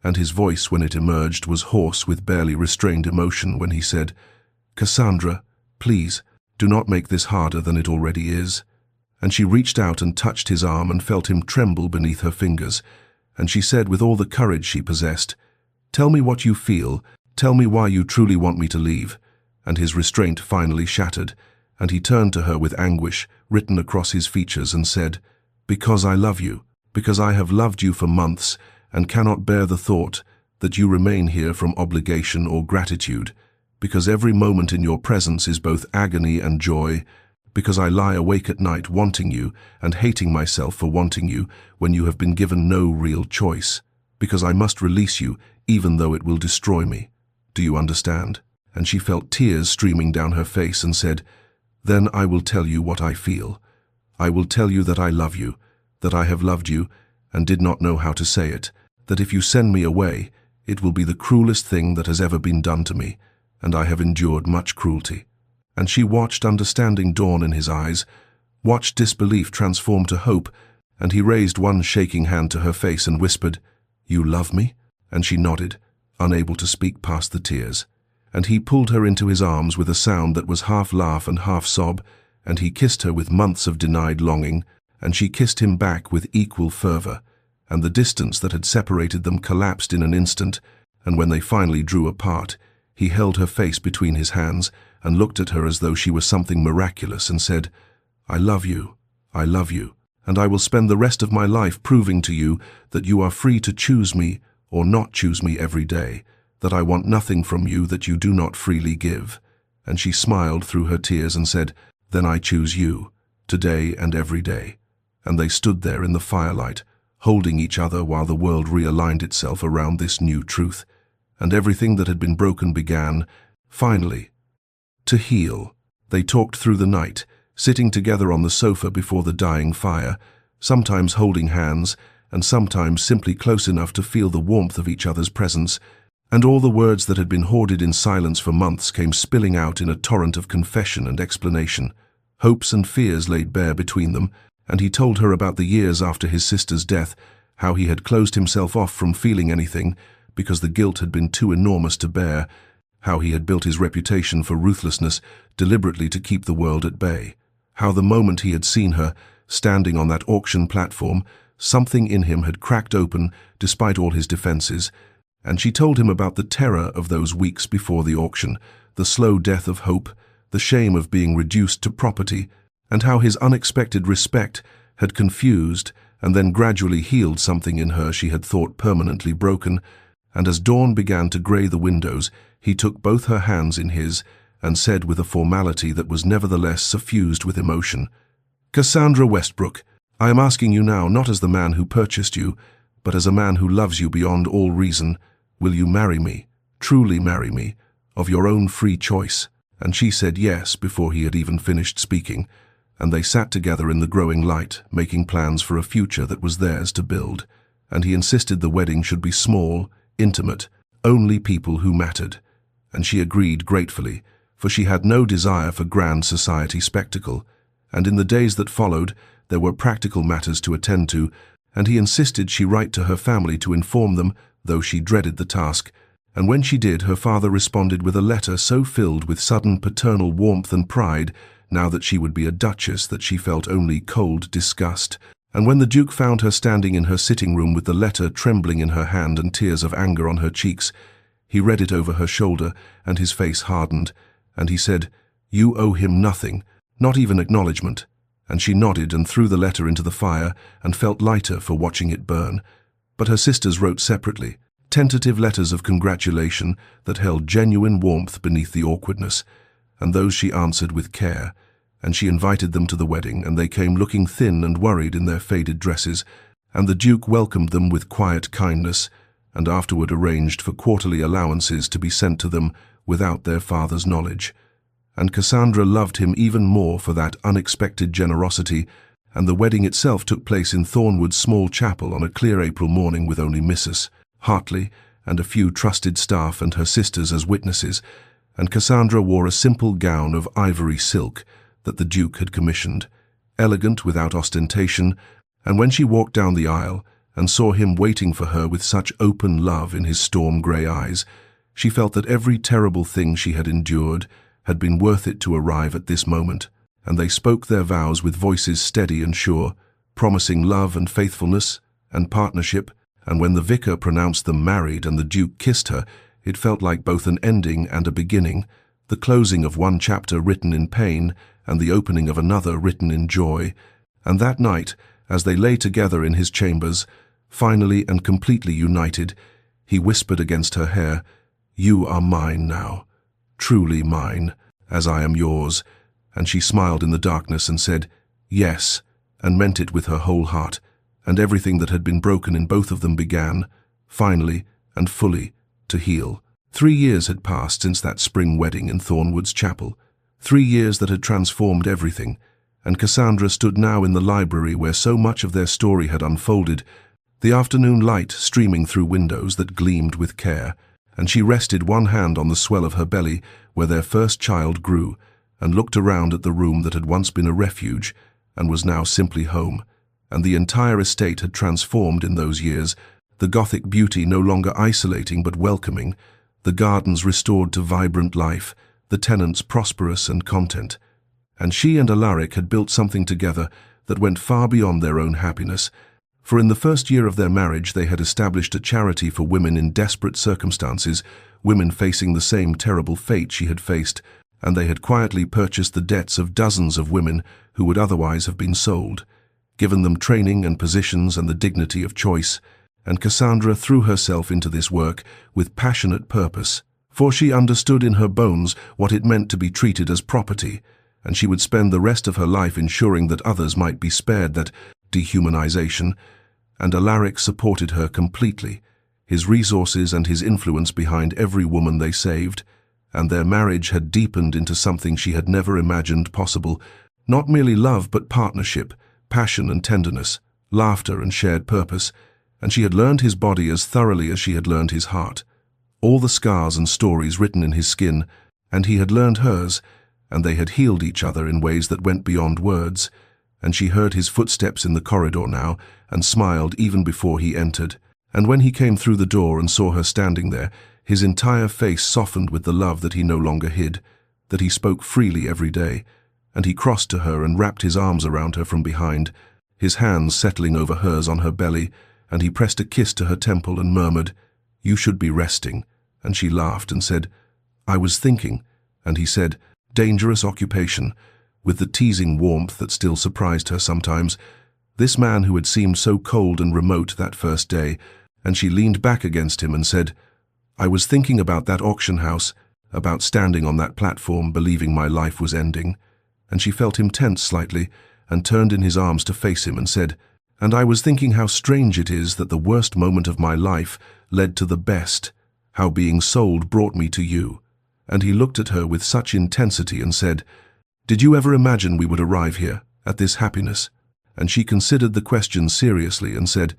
and his voice, when it emerged, was hoarse with barely restrained emotion when he said, "Cassandra, please, do not make this harder than it already is." And she reached out and touched his arm and felt him tremble beneath her fingers, and she said with all the courage she possessed, "Tell me what you feel, tell me why you truly want me to leave." And his restraint finally shattered, and he turned to her with anguish written across his features and said, "Because I love you, because I have loved you for months, and cannot bear the thought that you remain here from obligation or gratitude, because every moment in your presence is both agony and joy, because I lie awake at night wanting you and hating myself for wanting you when you have been given no real choice, because I must release you even though it will destroy me. Do you understand?" And she felt tears streaming down her face and said, "Then I will tell you what I feel. I will tell you that I love you, that I have loved you and did not know how to say it, that if you send me away, it will be the cruelest thing that has ever been done to me, and I have endured much cruelty." And she watched understanding dawn in his eyes, watched disbelief transform to hope, and he raised one shaking hand to her face and whispered, "You love me?" And she nodded, unable to speak past the tears. And he pulled her into his arms with a sound that was half laugh and half sob, and he kissed her with months of denied longing, and she kissed him back with equal fervor, and the distance that had separated them collapsed in an instant, and when they finally drew apart, he held her face between his hands and looked at her as though she were something miraculous and said, I love you, and I will spend the rest of my life proving to you that you are free to choose me or not choose me every day, that I want nothing from you that you do not freely give." And she smiled through her tears and said, "Then I choose you, today and every day." And they stood there in the firelight, holding each other while the world realigned itself around this new truth, and everything that had been broken began, finally, to heal. They talked through the night, sitting together on the sofa before the dying fire, sometimes holding hands, and sometimes simply close enough to feel the warmth of each other's presence, and all the words that had been hoarded in silence for months came spilling out in a torrent of confession and explanation. Hopes and fears laid bare between them, and he told her about the years after his sister's death, how he had closed himself off from feeling anything because the guilt had been too enormous to bear, how he had built his reputation for ruthlessness deliberately to keep the world at bay, how the moment he had seen her, standing on that auction platform, something in him had cracked open despite all his defenses, and she told him about the terror of those weeks before the auction, the slow death of hope, the shame of being reduced to property, and how his unexpected respect had confused and then gradually healed something in her she had thought permanently broken, and as dawn began to grey the windows, he took both her hands in his and said with a formality that was nevertheless suffused with emotion, "Cassandra Westbrook, I am asking you now not as the man who purchased you, but as a man who loves you beyond all reason. Will you marry me, truly marry me, of your own free choice?" And she said yes before he had even finished speaking, and they sat together in the growing light, making plans for a future that was theirs to build, and he insisted the wedding should be small, intimate, only people who mattered, and she agreed gratefully, for she had no desire for grand society spectacle, and in the days that followed there were practical matters to attend to, and he insisted she write to her family to inform them, though she dreaded the task, and when she did, her father responded with a letter so filled with sudden paternal warmth and pride, now that she would be a duchess, that she felt only cold disgust. And when the Duke found her standing in her sitting room with the letter trembling in her hand and tears of anger on her cheeks, he read it over her shoulder, and his face hardened, and he said, "You owe him nothing, not even acknowledgement." And she nodded and threw the letter into the fire and felt lighter for watching it burn. But her sisters wrote separately, tentative letters of congratulation that held genuine warmth beneath the awkwardness, and those she answered with care, and she invited them to the wedding, and they came looking thin and worried in their faded dresses, and the Duke welcomed them with quiet kindness, and afterward arranged for quarterly allowances to be sent to them without their father's knowledge. And Cassandra loved him even more for that unexpected generosity, and the wedding itself took place in Thornwood's small chapel on a clear April morning with only Mrs. Hartley and a few trusted staff and her sisters as witnesses, and Cassandra wore a simple gown of ivory silk that the Duke had commissioned, elegant without ostentation, and when she walked down the aisle and saw him waiting for her with such open love in his storm-grey eyes, she felt that every terrible thing she had endured had been worth it to arrive at this moment, and they spoke their vows with voices steady and sure, promising love and faithfulness and partnership, and when the vicar pronounced them married and the Duke kissed her, it felt like both an ending and a beginning, the closing of one chapter written in pain and the opening of another written in joy. And that night, as they lay together in his chambers, finally and completely united, he whispered against her hair, "You are mine now, truly mine, as I am yours," and she smiled in the darkness and said, "Yes," and meant it with her whole heart, and everything that had been broken in both of them began, finally and fully, to heal. 3 years had passed since that spring wedding in Thornwood's chapel, 3 years that had transformed everything, and Cassandra stood now in the library where so much of their story had unfolded, the afternoon light streaming through windows that gleamed with care, and she rested one hand on the swell of her belly where their first child grew, and looked around at the room that had once been a refuge and was now simply home, and the entire estate had transformed in those years, the Gothic beauty no longer isolating but welcoming, the gardens restored to vibrant life, the tenants prosperous and content. And she and Alaric had built something together that went far beyond their own happiness, for in the first year of their marriage they had established a charity for women in desperate circumstances, women facing the same terrible fate she had faced, and they had quietly purchased the debts of dozens of women who would otherwise have been sold, given them training and positions and the dignity of choice, and Cassandra threw herself into this work with passionate purpose, for she understood in her bones what it meant to be treated as property, and she would spend the rest of her life ensuring that others might be spared that dehumanization, and Alaric supported her completely, his resources and his influence behind every woman they saved, and their marriage had deepened into something she had never imagined possible, not merely love but partnership, passion and tenderness, laughter and shared purpose, and she had learned his body as thoroughly as she had learned his heart, all the scars and stories written in his skin, and he had learned hers, and they had healed each other in ways that went beyond words, and she heard his footsteps in the corridor now, and smiled even before he entered, and when he came through the door and saw her standing there, his entire face softened with the love that he no longer hid, that he spoke freely every day, and he crossed to her and wrapped his arms around her from behind, his hands settling over hers on her belly, and he pressed a kiss to her temple and murmured, "You should be resting," and she laughed and said, "I was thinking," and he said, "Dangerous occupation. with the teasing warmth that still surprised her sometimes. This man who had seemed so cold and remote that first day, and she leaned back against him and said, "I was thinking about that auction house, about standing on that platform, believing my life was ending." And she felt him tense slightly, and turned in his arms to face him and said, "And I was thinking how strange it is that the worst moment of my life led to the best, how being sold brought me to you." And he looked at her with such intensity and said, "Did you ever imagine we would arrive here, at this happiness?" And she considered the question seriously and said,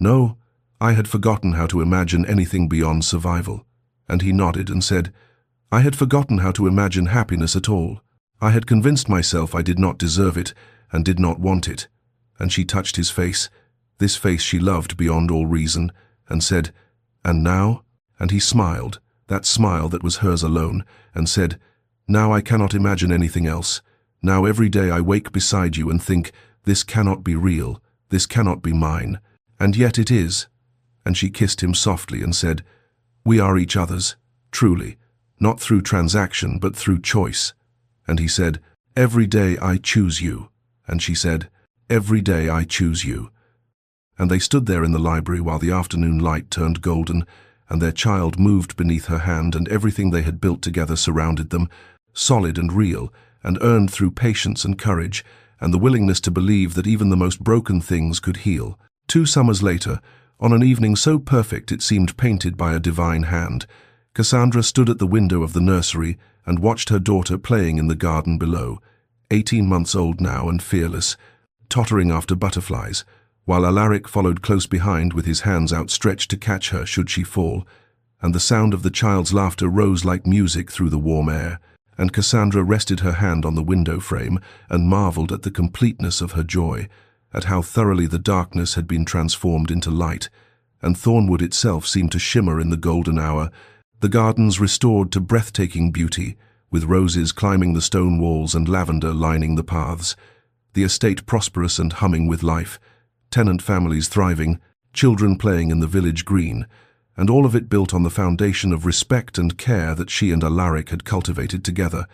"No, I had forgotten how to imagine anything beyond survival." And he nodded and said, "I had forgotten how to imagine happiness at all. I had convinced myself I did not deserve it and did not want it." And she touched his face, this face she loved beyond all reason, and said, "And now?" And he smiled, that smile that was hers alone, and said, "Now I cannot imagine anything else. Now every day I wake beside you and think, this cannot be real, this cannot be mine. And yet it is." And she kissed him softly and said, "We are each other's, truly, not through transaction but through choice." And he said, "Every day I choose you." And she said, "Every day I choose you." And they stood there in the library while the afternoon light turned golden, and their child moved beneath her hand, and everything they had built together surrounded them, solid and real, and earned through patience and courage, and the willingness to believe that even the most broken things could heal. 2 summers later, on an evening so perfect it seemed painted by a divine hand, Cassandra stood at the window of the nursery and watched her daughter playing in the garden below, 18 months old now and fearless, tottering after butterflies, while Alaric followed close behind with his hands outstretched to catch her should she fall, and the sound of the child's laughter rose like music through the warm air, and Cassandra rested her hand on the window frame and marveled at the completeness of her joy, at how thoroughly the darkness had been transformed into light, and Thornwood itself seemed to shimmer in the golden hour, the gardens restored to breathtaking beauty, with roses climbing the stone walls and lavender lining the paths, the estate prosperous and humming with life, tenant families thriving, children playing in the village green, and all of it built on the foundation of respect and care that she and Alaric had cultivated together,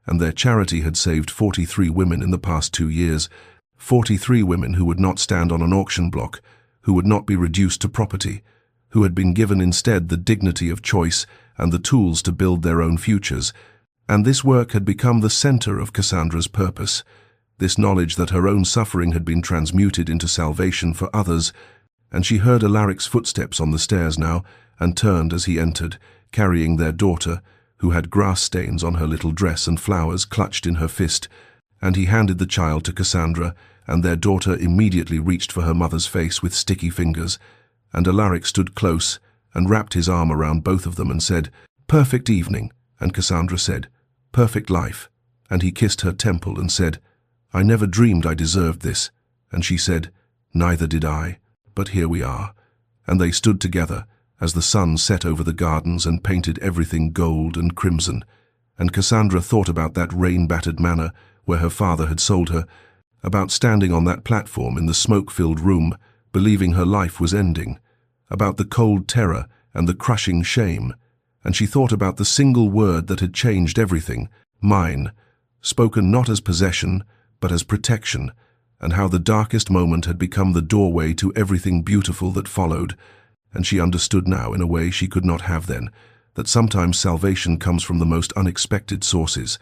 and their charity had saved 43 women in the past 2 years, 43 women who would not stand on an auction block, who would not be reduced to property, who had been given instead the dignity of choice and the tools to build their own futures. And this work had become the center of Cassandra's purpose, this knowledge that her own suffering had been transmuted into salvation for others. And she heard Alaric's footsteps on the stairs now, and turned as he entered, carrying their daughter, who had grass stains on her little dress and flowers clutched in her fist, and he handed the child to Cassandra, and their daughter immediately reached for her mother's face with sticky fingers, and Alaric stood close and wrapped his arm around both of them and said, "Perfect evening," and Cassandra said, "Perfect life," and he kissed her temple and said, "I never dreamed I deserved this," and she said, "Neither did I, but here we are." And they stood together as the sun set over the gardens and painted everything gold and crimson, and Cassandra thought about that rain-battered manor where her father had sold her, about standing on that platform in the smoke-filled room, believing her life was ending, about the cold terror and the crushing shame, and she thought about the single word that had changed everything, mine, spoken not as possession, but as protection, and how the darkest moment had become the doorway to everything beautiful that followed. And she understood now in a way she could not have then, that sometimes salvation comes from the most unexpected sources,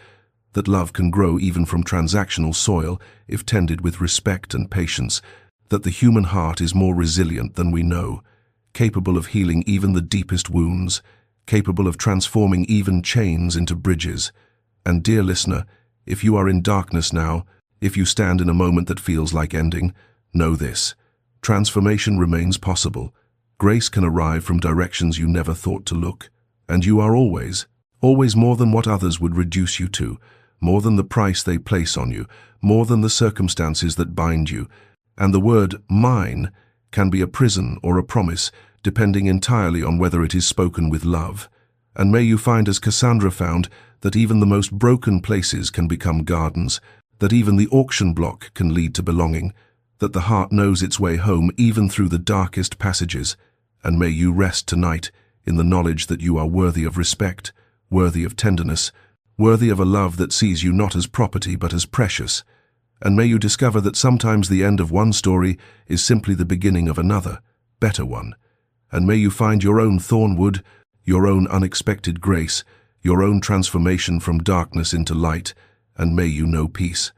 that love can grow even from transactional soil if tended with respect and patience, that the human heart is more resilient than we know, capable of healing even the deepest wounds, capable of transforming even chains into bridges. And dear listener, if you are in darkness now, if you stand in a moment that feels like ending, know this: transformation remains possible. Grace can arrive from directions you never thought to look, and you are always more than what others would reduce you to, more than the price they place on you, more than the circumstances that bind you. And the word mine can be a prison or a promise, depending entirely on whether it is spoken with love. And may you find, as Cassandra found, that even the most broken places can become gardens, that even the auction block can lead to belonging, that the heart knows its way home even through the darkest passages. And may you rest tonight in the knowledge that you are worthy of respect, worthy of tenderness, worthy of a love that sees you not as property but as precious. And may you discover that sometimes the end of one story is simply the beginning of another, better one. And may you find your own thornwood, your own unexpected grace, your own transformation from darkness into light, and may you know peace.